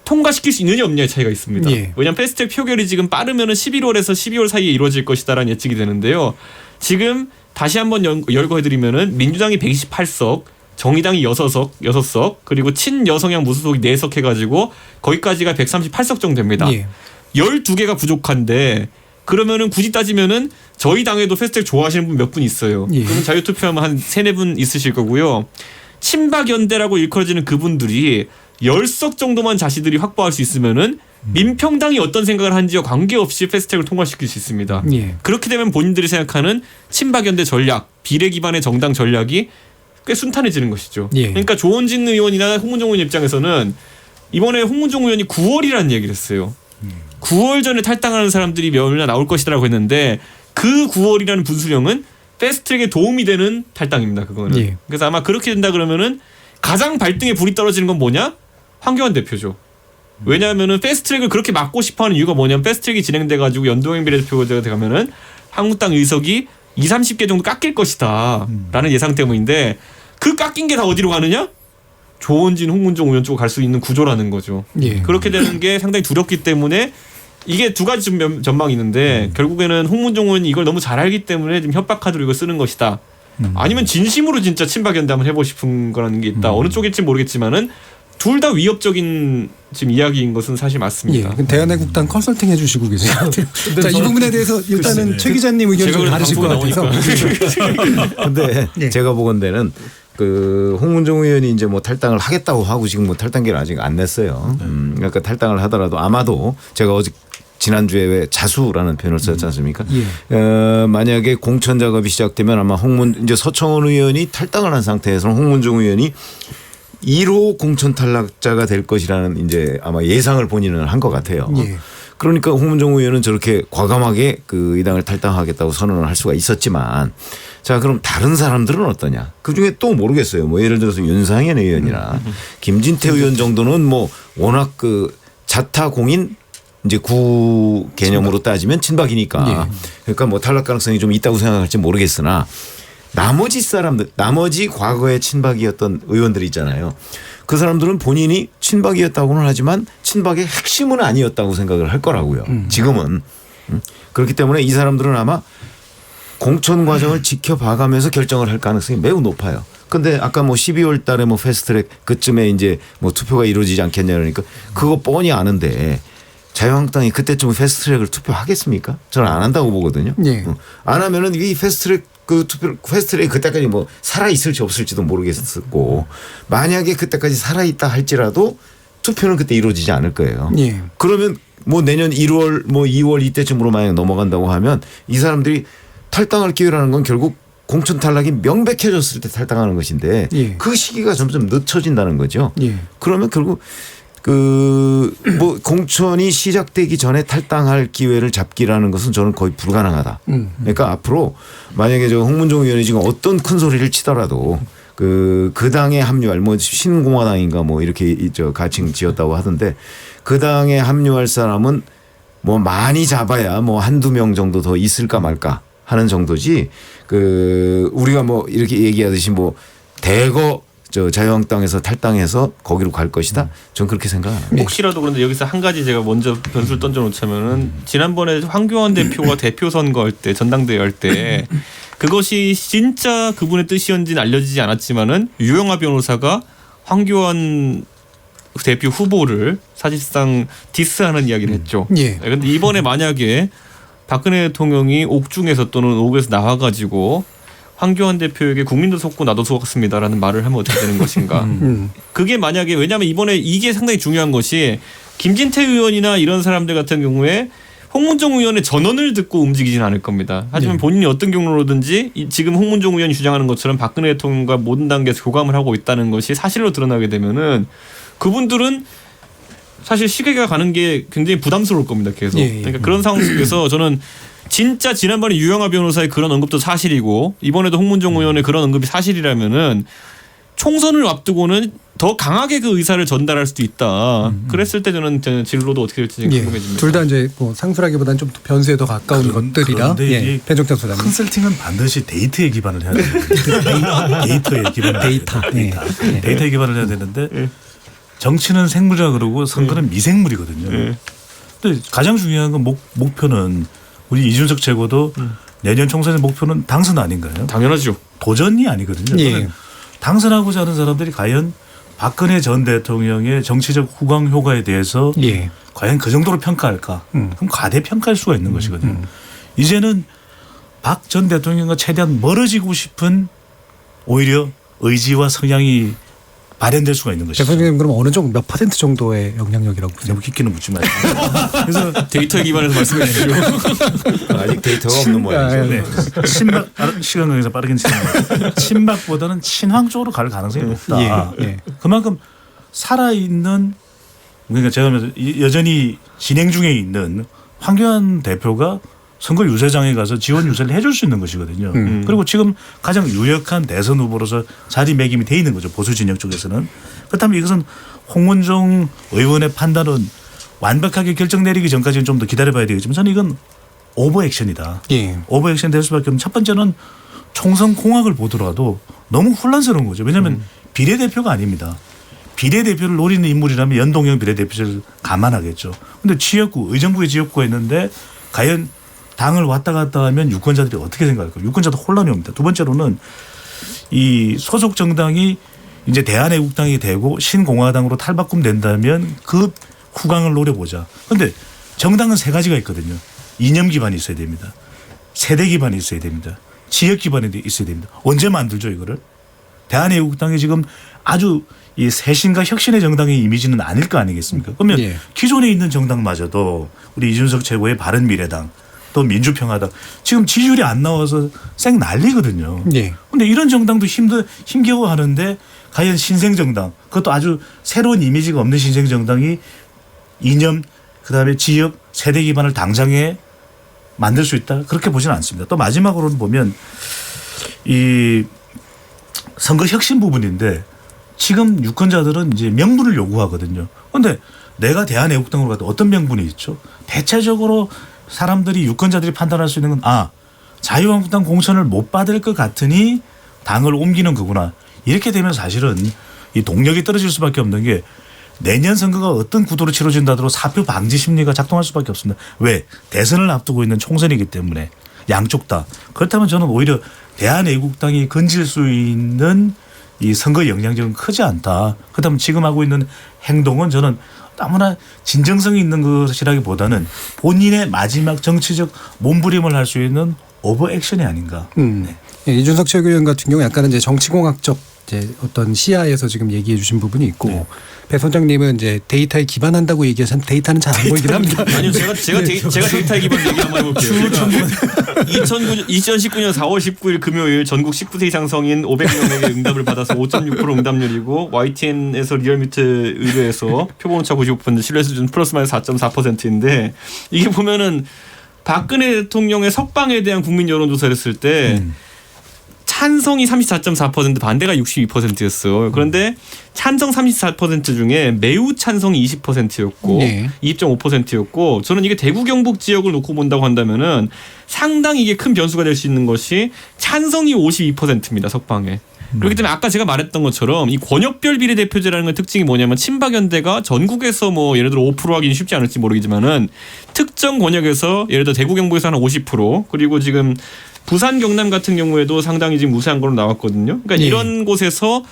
통과시킬 수 있느냐 없느냐의 차이가 있습니다. 예. 왜냐하면 패스트트랙 표결이 지금 빠르면은 11월에서 12월 사이에 이루어질 것이다라는 예측이 되는데요. 지금 다시 한번 열거해드리면은 민주당이 128석, 정의당이 6석, 그리고 친여성향 무소속이 4석 해가지고 거기까지가 138석 정도 됩니다. 예. 12개가 부족한데, 그러면은 굳이 따지면은 저희 당에도 패스트트랙 좋아하시는 분 몇 분 있어요. 예. 그러면 자유투표하면 한 3-4분 있으실 거고요. 친박연대라고 일컬어지는 그분들이 10석 정도만 자신들이 확보할 수 있으면은 민평당이 어떤 생각을 하는지와 관계없이 패스트트랙을 통과시킬 수 있습니다. 예. 그렇게 되면 본인들이 생각하는 친박연대 전략, 비례 기반의 정당 전략이 꽤 순탄해지는 것이죠. 예. 그러니까 조원진 의원이나 홍문종 의원 입장에서는 이번에 홍문종 의원이 9월이라는 얘기를 했어요. 9월 전에 탈당하는 사람들이 몇이나 나올 것이라고 했는데, 그 9월이라는 분수령은 패스트트랙에 도움이 되는 탈당입니다. 그거는. 예. 그래서 아마 그렇게 된다 그러면은 가장 발등에 불이 떨어지는 건 뭐냐? 황교안 대표죠. 왜냐하면은 패스트트랙을 그렇게 막고 싶어하는 이유가 뭐냐면, 패스트트랙이 진행돼가지고 연동형 비례대표가 되가면은 한국당 의석이 20-30개 정도 깎일 것이다라는 예상 때문인데, 그 깎인 게 다 어디로 가느냐? 조원진, 홍문종 의원 쪽으로 갈 수 있는 구조라는 거죠. 예. 그렇게 되는 게 상당히 두렵기 때문에 이게 두 가지 전망이 있는데, 결국에는 홍문종 의원이 이걸 너무 잘 알기 때문에 지금 협박 카드로 이걸 쓰는 것이다. 아니면 진심으로 진짜 친박연대 한번 해보고 싶은 거라는 게 있다. 어느 쪽일지 모르겠지만은 둘 다 위협적인 지금 이야기인 것은 사실 맞습니다. 예. 대한애국당 컨설팅 해주시고 계세요. 자, 이 부분에 대해서 일단은 최 기자님 의견이 좀 다르실 것 같아서. 근데 예. 제가 보건대는 그 홍문종 의원이 이제 뭐 탈당을 하겠다고 하고 지금 뭐 탈당기를 아직 안 냈어요. 그러니까 탈당을 하더라도 아마도 제가 어제 지난주에 왜 자수라는 표현을 썼지 않습니까? 예. 만약에 공천 작업이 시작되면 아마 이제 서청원 의원이 탈당을 한 상태에서 홍문종 의원이 1호 공천 탈락자가 될 것이라는 이제 아마 예상을 본인은 한 것 같아요. 예. 그러니까 홍문종 의원은 저렇게 과감하게 그 이 당을 탈당하겠다고 선언을 할 수가 있었지만, 자 그럼 다른 사람들은 어떠냐? 그 중에 또 모르겠어요. 뭐 예를 들어서 윤상현 의원이나 김진태 의원 정도는 뭐 워낙 그 자타공인 이제 구 개념으로 따지면 친박이니까, 그러니까 뭐 탈락 가능성이 좀 있다고 생각할지 모르겠으나, 나머지 사람들, 나머지 과거에 친박이었던 의원들이 있잖아요. 그 사람들은 본인이 친박이었다고는 하지만 친박의 핵심은 아니었다고 생각을 할 거라고요. 지금은. 그렇기 때문에 이 사람들은 아마 공천 과정을 지켜봐가면서 결정을 할 가능성이 매우 높아요. 근데 아까 뭐 12월 달에 뭐 패스트트랙 그쯤에 이제 뭐 투표가 이루어지지 않겠냐 그러니까 그거 뻔히 아는데 자유한국당이 그때쯤 패스트트랙을 투표하겠습니까? 저는 안 한다고 보거든요. 예. 안 하면은 이 패스트트랙 그 투표 패스트트랙이 그때까지 뭐 살아 있을지 없을지도 모르겠었고 만약에 그때까지 살아 있다 할지라도 투표는 그때 이루어지지 않을 거예요. 예. 그러면 뭐 내년 1월 뭐 2월 이때쯤으로 만약 넘어간다고 하면 이 사람들이 탈당할 기회라는 건 결국 공천 탈락이 명백해졌을 때 탈당하는 것인데 예. 그 시기가 점점 늦춰진다는 거죠. 예. 그러면 결국 그 뭐 공천이 시작되기 전에 탈당할 기회를 잡기라는 것은 저는 거의 불가능하다. 그러니까 앞으로 만약에 저 홍문종 의원이 지금 어떤 큰 소리를 치더라도 그 당에 합류할 뭐 신공화당인가 뭐 이렇게 저 가칭 지었다고 하던데 그 당에 합류할 사람은 뭐 많이 잡아야 뭐 한두 명 정도 더 있을까 말까 하는 정도지 그 우리가 뭐 이렇게 얘기하듯이 뭐 대거 저 자유한국당에서 탈당해서 거기로 갈 것이다. 저는 그렇게 생각 안 합니다. 혹시라도 그런데 여기서 한 가지 제가 먼저 변수를 던져놓자면은 지난번에 황교안 대표가 대표 선거할 때 전당대회 할 때 그것이 진짜 그분의 뜻이었는지는 알려지지 않았지만은 유영아 변호사가 황교안 대표 후보를 사실상 디스하는 이야기를 했죠. 예. 그런데 이번에 만약에 박근혜 대통령이 옥중에서 또는 옥에서 나와가지고 황교안 대표에게 국민도 속고 나도 속았습니다라는 말을 하면 어떻게 되는 것인가. 그게 만약에 왜냐하면 이번에 이게 상당히 중요한 것이 김진태 의원이나 이런 사람들 같은 경우에 홍문종 의원의 전언을 듣고 움직이지는 않을 겁니다. 하지만 본인이 어떤 경로로든지 지금 홍문종 의원이 주장하는 것처럼 박근혜 대통령과 모든 단계에서 교감을 하고 있다는 것이 사실로 드러나게 되면은 그분들은 사실 시계가 가는 게 굉장히 부담스러울 겁니다. 계속. 그러니까 그런 상황 속에서 저는 진짜 지난번에 유영아 변호사의 그런 언급도 사실이고 이번에도 홍문종 의원의 그런 언급이 사실이라면은 총선을 앞두고는 더 강하게 그 의사를 전달할 수도 있다. 그랬을 때 저는 진로도 어떻게 될지 궁금해집니다. 둘 다 이제 뭐 상술하기보다는 좀 변수에 더 가까운 것들이라. 그런데 배종찬 소장님. 컨설팅은 반드시 데이터에 기반을 해야 돼요. 데이터에 기반을 데이터에 기반을 해야 되는데 정치는 생물이라 그러고 선거는 미생물이거든요. 근데 가장 중요한 건 목표는 우리 이준석 최고도 내년 총선의 목표는 당선 아닌가요? 당연하죠. 도전이 아니거든요. 예. 당선하고자 하는 사람들이 과연 박근혜 전 대통령의 정치적 후광 효과에 대해서 예. 과연 그 정도로 평가할까? 그럼 과대평가할 수가 있는 것이거든요. 이제는 박 전 대통령과 최대한 멀어지고 싶은 오히려 의지와 성향이 발현될 수가 있는 것이죠. 대표님 그럼 어느 정도 몇 % 정도의 영향력이라고 보세요? 너무 깊게는 묻지 마시고. 그래서 데이터에 기반해서 말씀해 주시죠. 아직 데이터가 없는 모양이죠. 네. 친박 시간 관계에서 빠르게 친박보다는 친황 쪽으로 갈 가능성이 높다. 그만큼 살아있는 그러니까 제가 여전히 진행 중에 있는 황교안 대표가 선거 유세장에 가서 지원 유세를 해줄 수 있는 것이거든요. 그리고 지금 가장 유력한 대선 후보로서 자리매김이 돼 있는 거죠. 보수 진영 쪽에서는. 그렇다면 이것은 홍문종 의원의 판단은 완벽하게 결정 내리기 전까지는 좀 더 기다려봐야 되겠지만 저는 이건 오버액션이다. 오버액션 될 수밖에 없는 첫 번째는 총선 공학을 보더라도 너무 혼란스러운 거죠. 왜냐하면 비례대표가 아닙니다. 비례대표를 노리는 인물이라면 연동형 비례대표를 감안하겠죠. 그런데 지역구 의정부에 지역구가 있는데 과연 당을 왔다 갔다 하면 유권자들이 어떻게 생각할까요? 유권자도 혼란이 옵니다. 두 번째로는 이 소속 정당이 이제 대한애국당이 되고 신공화당으로 탈바꿈된다면 그 후광을 노려보자. 그런데 정당은 세 가지가 있거든요. 이념 기반이 있어야 됩니다. 세대 기반이 있어야 됩니다. 지역 기반이 있어야 됩니다. 언제 만들죠 이거를? 대한애국당이 지금 아주 이 새신과 혁신의 정당의 이미지는 아닐 거 아니겠습니까? 그러면 기존에 있는 정당마저도 우리 이준석 최고의 바른미래당 또 민주평화당 지금 지지율이 안 나와서 생 난리거든요. 그런데 이런 정당도 힘겨워하는데 과연 신생정당 그것도 아주 새로운 이미지가 없는 신생정당이 이념 그다음에 지역 세대 기반을 당장에 만들 수 있다 그렇게 보지는 않습니다. 또 마지막으로는 보면 이 선거 혁신 부분인데 지금 유권자들은 이제 명분을 요구하거든요. 그런데 내가 대한애국당으로 가도 어떤 명분이 있죠? 대체적으로 사람들이 유권자들이 판단할 수 있는 건 자유한국당 공천을 못 받을 것 같으니 당을 옮기는 거구나. 이렇게 되면 사실은 이 동력이 떨어질 수밖에 없는 게 내년 선거가 어떤 구도로 치러진다 하더라도 사표 방지 심리가 작동할 수밖에 없습니다. 왜? 대선을 앞두고 있는 총선이기 때문에 양쪽 다. 그렇다면 저는 오히려 대한애국당이 건질 수 있는 이 선거 영향력은 크지 않다. 그다음 지금 하고 있는 행동은 저는 너무나 진정성이 있는 것이라기보다는 본인의 마지막 정치적 몸부림을 할 수 있는 오버 액션이 아닌가. 네. 예, 이준석 최고위원 같은 경우 약간은 이제 정치공학적 이제 어떤 시야에서 지금 얘기해 주신 부분이 있고 네. 배 선장님은 이제 데이터에 기반한다고 얘기하신 데이터는 잘 안 보이긴 합니다. 아니요, 제가 데이터에 기반 얘기 한번 해볼게요. 제가 2019년 4월 19일 금요일 전국 19세 이상 성인 500명에게 응답을 받아서 5.6% 응답률이고 YTN에서 리얼미터 의뢰해서 표본오차 95% 신뢰 수준 플러스 마이너스 4.4%인데 이게 보면은 박근혜 대통령의 석방에 대한 국민 여론조사를 했을 때 찬성이 34.4% 반대가 62%였어요. 그런데 찬성 34% 중에 매우 찬성이 20%였고 네. 20.5%였고 저는 이게 대구 경북 지역을 놓고 본다고 한다면은 상당히 이게 큰 변수가 될 수 있는 것이 찬성이 52%입니다. 석방에. 그렇기 때문에 아까 제가 말했던 것처럼 이 권역별 비례대표제라는 건 특징이 뭐냐면 친박연대가 전국에서 뭐 예를 들어 5% 하기는 쉽지 않을지 모르겠지만은 특정 권역에서 예를 들어 대구 경북에서 한 50% 그리고 지금 부산 경남 같은 경우에도 상당히 지금 우세한 걸로 나왔거든요. 그러니까 이런 곳에서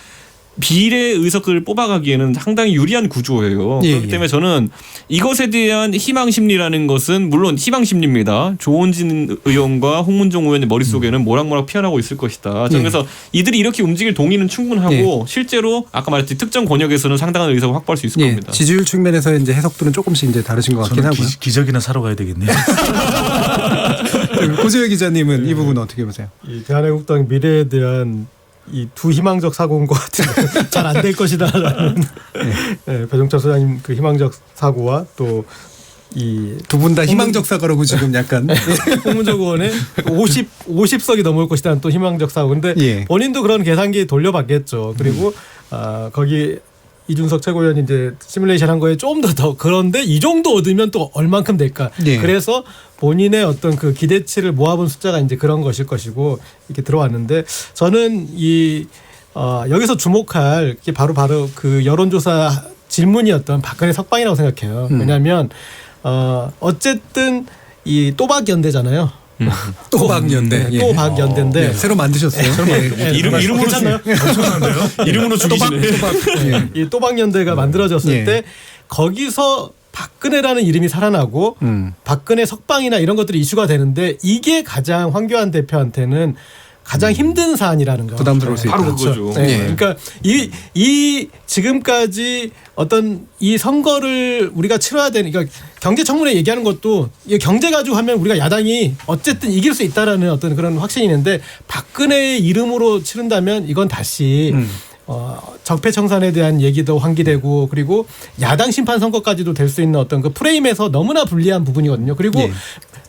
비례 의석을 뽑아가기에는 상당히 유리한 구조예요. 그렇기 때문에 저는 이것에 대한 희망 심리라는 것은 물론 희망 심리입니다. 조원진 의원과 홍문종 의원의 머릿속에는 모락모락 피어나고 있을 것이다. 저는 그래서 이들이 이렇게 움직일 동의는 충분하고 실제로 아까 말했듯이 특정 권역에서는 상당한 의석을 확보할 수 있을 겁니다. 지지율 측면에서 이제 해석들은 조금씩 이제 다르신 것 같긴 하고요. 기저귀나 사러 가야 되겠네요. 고재열 기자님은 이 부분 어떻게 보세요? 이 대한애국당 미래에 대한 이 두 희망적 사고인 것 같은데 잘 안 될 것이다라는 네, 배종찬 소장님 그 희망적 사고와 또 이 두 분 다 희망적 사고라고 지금 약간 홍문종 의원의 50석이 넘을 것이라는 또 희망적 사고. 근데 본인도 그런 계산기 돌려봤겠죠. 그리고 거기 이준석 최고위원이 이제 시뮬레이션 한 거에 좀 더 그런데 이 정도 얻으면 또 얼만큼 될까. 그래서 본인의 어떤 그 기대치를 모아본 숫자가 이제 그런 것일 것이고 이렇게 들어왔는데 저는 이 여기서 주목할 게 바로 그 여론조사 질문이었던 박근혜 석방이라고 생각해요. 왜냐하면 어쨌든 이 또박연대잖아요. 또박연대. 또박연대인데 새로 만드셨어요. 이름으로 괜찮나요? 엄청난데요. 이름으로 죽이시네. 이 또박연대가 만들어졌을 때 거기서 박근혜라는 이름이 살아나고 박근혜 석방이나 이런 것들이 이슈가 되는데 이게 가장 황교안 대표한테는 가장 힘든 사안이라는 거. 부담스러울 수 있다. 바로 그거죠. 그러니까 이 지금까지 어떤 이 선거를 우리가 치러야 되는 그러니까 경제청문회 얘기하는 것도 이 경제 가지고 하면 우리가 야당이 어쨌든 이길 수 있다라는 어떤 그런 확신이 있는데 박근혜의 이름으로 치른다면 이건 다시 적폐청산에 대한 얘기도 환기되고 그리고 야당 심판 선거까지도 될 수 있는 어떤 그 프레임에서 너무나 불리한 부분이거든요. 그리고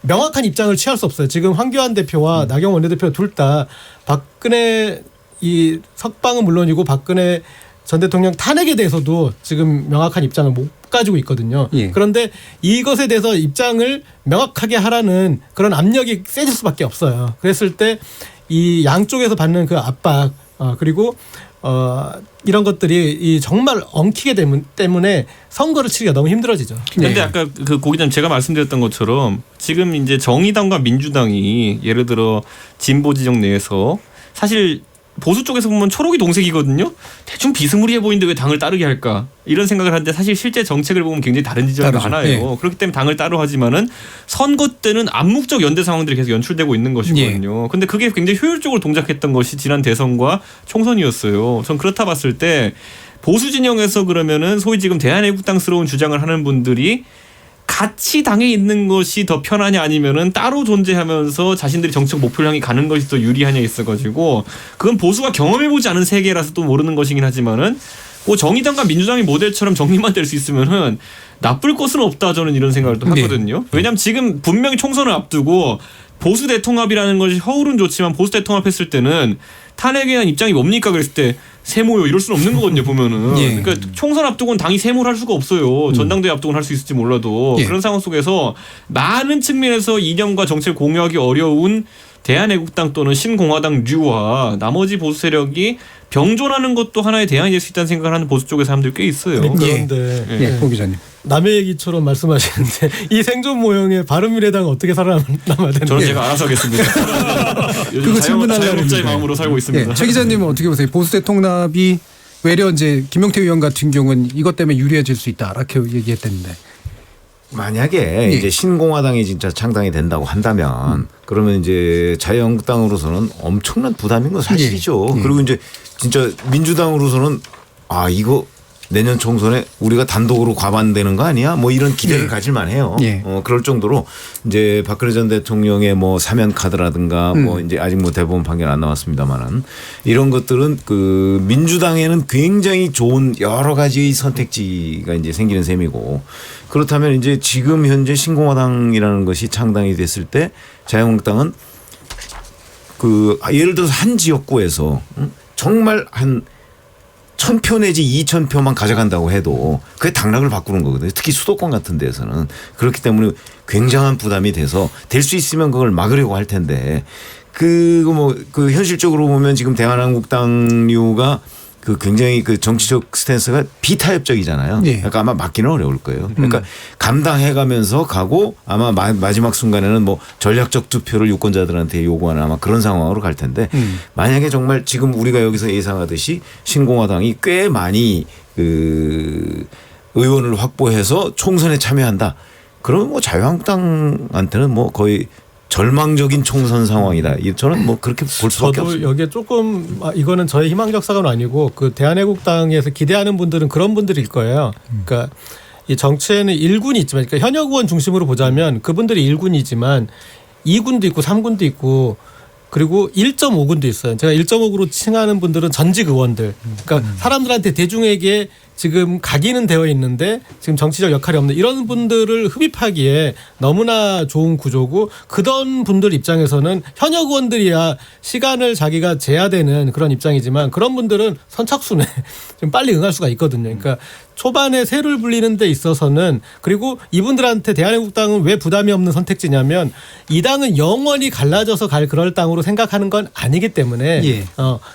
명확한 입장을 취할 수 없어요. 지금 황교안 대표와 나경원 원내대표 둘 다 박근혜 이 석방은 물론이고 박근혜 전 대통령 탄핵에 대해서도 지금 명확한 입장을 못 가지고 있거든요. 그런데 이것에 대해서 입장을 명확하게 하라는 그런 압력이 세질 수밖에 없어요. 그랬을 때 이 양쪽에서 받는 그 압박 그리고 이런 것들이 정말 엉키게 때문에 선거를 치기가 너무 힘들어지죠. 그런데 아까 그 고 기자님 제가 말씀드렸던 것처럼 지금 이제 정의당과 민주당이 예를 들어 진보 지역 내에서 사실 보수 쪽에서 보면 초록이 동색이거든요. 대충 비스무리해 보이는데 왜 당을 따르게 할까 이런 생각을 하는데 사실 실제 정책을 보면 굉장히 다른 지점이 많아요. 그렇기 때문에 당을 따로 하지만은 선거 때는 암묵적 연대 상황들이 계속 연출되고 있는 것이거든요. 근데 그게 굉장히 효율적으로 동작했던 것이 지난 대선과 총선이었어요. 전 그렇다 봤을 때 보수 진영에서 그러면은 소위 지금 대한애국당스러운 주장을 하는 분들이 같이 당에 있는 것이 더 편하냐 아니면은 따로 존재하면서 자신들이 정책 목표를 향해 가는 것이 더 유리하냐 있어가지고 그건 보수가 경험해보지 않은 세계라서 또 모르는 것이긴 하지만은 뭐 정의당과 민주당이 모델처럼 정리만 될 수 있으면은 나쁠 것은 없다 저는 이런 생각을 또 하거든요. 왜냐하면 지금 분명히 총선을 앞두고 보수 대통합이라는 것이 허울은 좋지만 보수 대통합했을 때는 탄핵에 대한 입장이 뭡니까 그랬을 때 세모요 이럴 수는 없는 거거든요 보면은. 그러니까 총선 앞두고는 당이 세모를 할 수가 없어요. 전당대회 앞두고는 할 수 있을지 몰라도 그런 상황 속에서 많은 측면에서 이념과 정책을 공유하기 어려운 대한애국당 또는 신공화당류와 나머지 보수 세력이 병존하는 것도 하나의 대안이 될 수 있다는 생각을 하는 보수 쪽의 사람들 꽤 있어요. 그런데 고 기자님. 남의 얘기처럼 말씀하시는데 이 생존 모형에 바른미래당은 어떻게 살아남아야 되는지 저는 제가 알아서 하겠습니다. 요즘 그거 질문하려고 자영업자의 했는데. 마음으로 살고 있습니다. 예, 최 기자님은 어떻게 보세요? 보수대 통합이 외려 이제 김용태 의원 같은 경우는 이것 때문에 유리해질 수 있다 이렇게 얘기했다는데. 만약에 이제 신공화당이 진짜 창당이 된다고 한다면 그러면 이제 자유한국당으로서는 엄청난 부담인 건 사실이죠. 그리고 이제 진짜 민주당으로서는 아 이거 내년 총선에 우리가 단독으로 과반되는 거 아니야? 뭐 이런 기대를 가질 만해요. 그럴 정도로 이제 박근혜 전 대통령의 뭐 사면 카드라든가 뭐 이제 아직 뭐 대법원 판결 안 나왔습니다만은 이런 것들은 그 민주당에는 굉장히 좋은 여러 가지 선택지가 이제 생기는 셈이고 그렇다면 이제 지금 현재 신공화당이라는 것이 창당이 됐을 때 자유한국당은 그 예를 들어서 한 지역구에서 정말 한 1000표 내지 2000표만 가져간다고 해도 그게 당락을 바꾸는 거거든요. 특히 수도권 같은 데서는. 그렇기 때문에 굉장한 부담이 돼서 될 수 있으면 그걸 막으려고 할 텐데 그 현실적으로 보면 지금 대한민국당류가 그 굉장히 그 정치적 스탠스가 비타협적이잖아요. 그러니까 아마 막기는 어려울 거예요. 그러니까 감당해가면서 가고 아마 마지막 순간에는 뭐 전략적 투표를 유권자들한테 요구하는 아마 그런 상황으로 갈 텐데 만약에 정말 지금 우리가 여기서 예상하듯이 신공화당이 꽤 많이 그 의원을 확보해서 총선에 참여한다. 그러면 뭐 자유한국당한테는 뭐 거의 절망적인 총선 상황이다. 저는 뭐 그렇게 볼 수밖에 없습니다. 저도 여기에 조금 이거는 저의 희망적사가 아니고 그 대한애국당에서 기대하는 분들은 그런 분들일 거예요. 그러니까 이 정치에는 1군이 있지만 그러니까 현역 의원 중심으로 보자면 그분들이 1군이지만 2군도 있고 3군도 있고 그리고 1.5군도 있어요. 제가 1.5구로 칭하는 분들은 전직 의원들. 그러니까 사람들한테 대중에게 지금 각인은 되어 있는데 지금 정치적 역할이 없는 이런 분들을 흡입하기에 너무나 좋은 구조고 그런 분들 입장에서는 현역 의원들이야 시간을 자기가 재야되는 그런 입장이지만 그런 분들은 선착순에 좀 빨리 응할 수가 있거든요. 그러니까 초반에 세를 불리는 데 있어서는 그리고 이분들한테 대한민국당은 왜 부담이 없는 선택지냐면 이 당은 영원히 갈라져서 갈 그럴 당으로 생각하는 건 아니기 때문에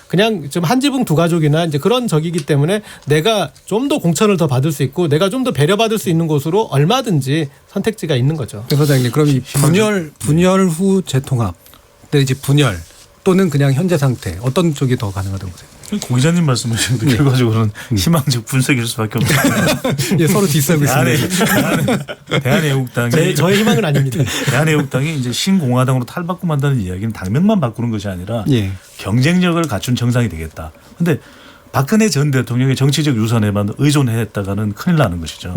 그냥 좀 한 지붕 두 가족이나 이제 그런 적이기 때문에 내가 좀 더 공천을 더 받을 수 있고 내가 좀 더 배려받을 수 있는 곳으로 얼마든지 선택지가 있는 거죠. 소장님 그럼 이 분열 후 재통합, 근데 이제 분열 또는 그냥 현재 상태 어떤 쪽이 더 가능하다고 보세요? 고 기자님 말씀하신 그 결과적으로는 희망적 분석일 수밖에 없습니다. 예, 서로 뒷싸고 있습니다. 대한애국당이 저의 희망은 아닙니다. 대한애국당이 이제 신공화당으로 탈바꿈 한다는 이야기는 당명만 바꾸는 것이 아니라 경쟁력을 갖춘 정당이 되겠다. 그런데 박근혜 전 대통령의 정치적 유산에만 의존했다가는 큰일 나는 것이죠.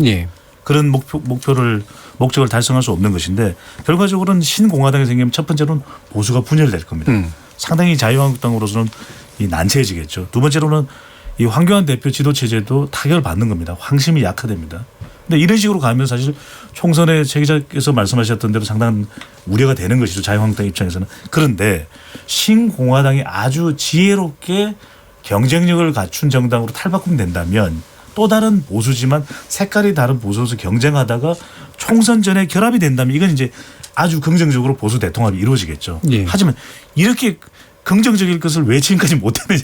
그런 목적을 달성할 수 없는 것인데 결과적으로는 신공화당이 생기면 첫 번째로는 보수가 분열될 겁니다. 상당히 자유한국당으로서는 이 난처해지겠죠. 두 번째로는 이 황교안 대표 지도 체제도 타격을 받는 겁니다. 황심이 약화됩니다. 근데 이런 식으로 가면 사실 총선에 최 기자께서 말씀하셨던 대로 상당한 우려가 되는 것이죠. 자유한국당 입장에서는. 그런데 신공화당이 아주 지혜롭게 경쟁력을 갖춘 정당으로 탈바꿈된다면 또 다른 보수지만 색깔이 다른 보수로서 경쟁하다가 총선 전에 결합이 된다면 이건 이제 아주 긍정적으로 보수 대통합이 이루어지겠죠. 하지만 이렇게 긍정적일 것을 왜 지금까지 못했느냐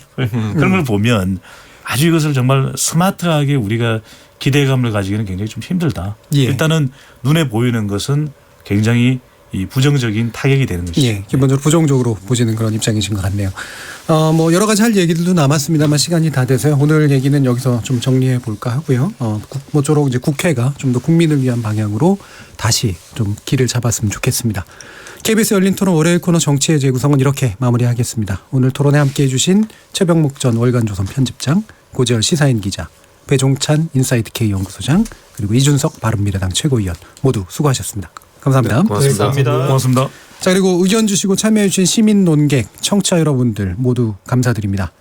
그런 걸 보면 아주 이것을 정말 스마트하게 우리가 기대감을 가지기는 굉장히 좀 힘들다. 일단은 눈에 보이는 것은 굉장히 이 부정적인 타격이 되는 것이죠. 기본적으로 부정적으로 보시는 그런 입장이신 것 같네요. 뭐 여러 가지 할 얘기들도 남았습니다만 시간이 다 돼서요. 오늘 얘기는 여기서 좀 정리해 볼까 하고요. 모쪼록 이제 국회가 좀 더 국민을 위한 방향으로 다시 좀 길을 잡았으면 좋겠습니다. KBS 열린 토론 월요일 코너 정치의 재구성은 이렇게 마무리하겠습니다. 오늘 토론에 함께해 주신 최병목 전 월간조선 편집장, 고재열 시사인 기자, 배종찬 인사이트K 연구소장, 그리고 이준석 바른미래당 최고위원 모두 수고하셨습니다. 감사합니다. 고맙습니다. 고맙습니다. 자, 그리고 의견 주시고 참여해 주신 시민 논객, 청취자 여러분들 모두 감사드립니다.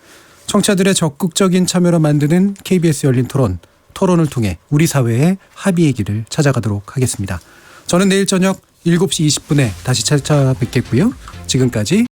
청취자들의 적극적인 참여로 만드는 KBS 열린 토론, 토론을 통해 우리 사회의 합의의 길을 찾아가도록 하겠습니다. 저는 내일 저녁 7시 20분에 다시 찾아뵙겠고요. 지금까지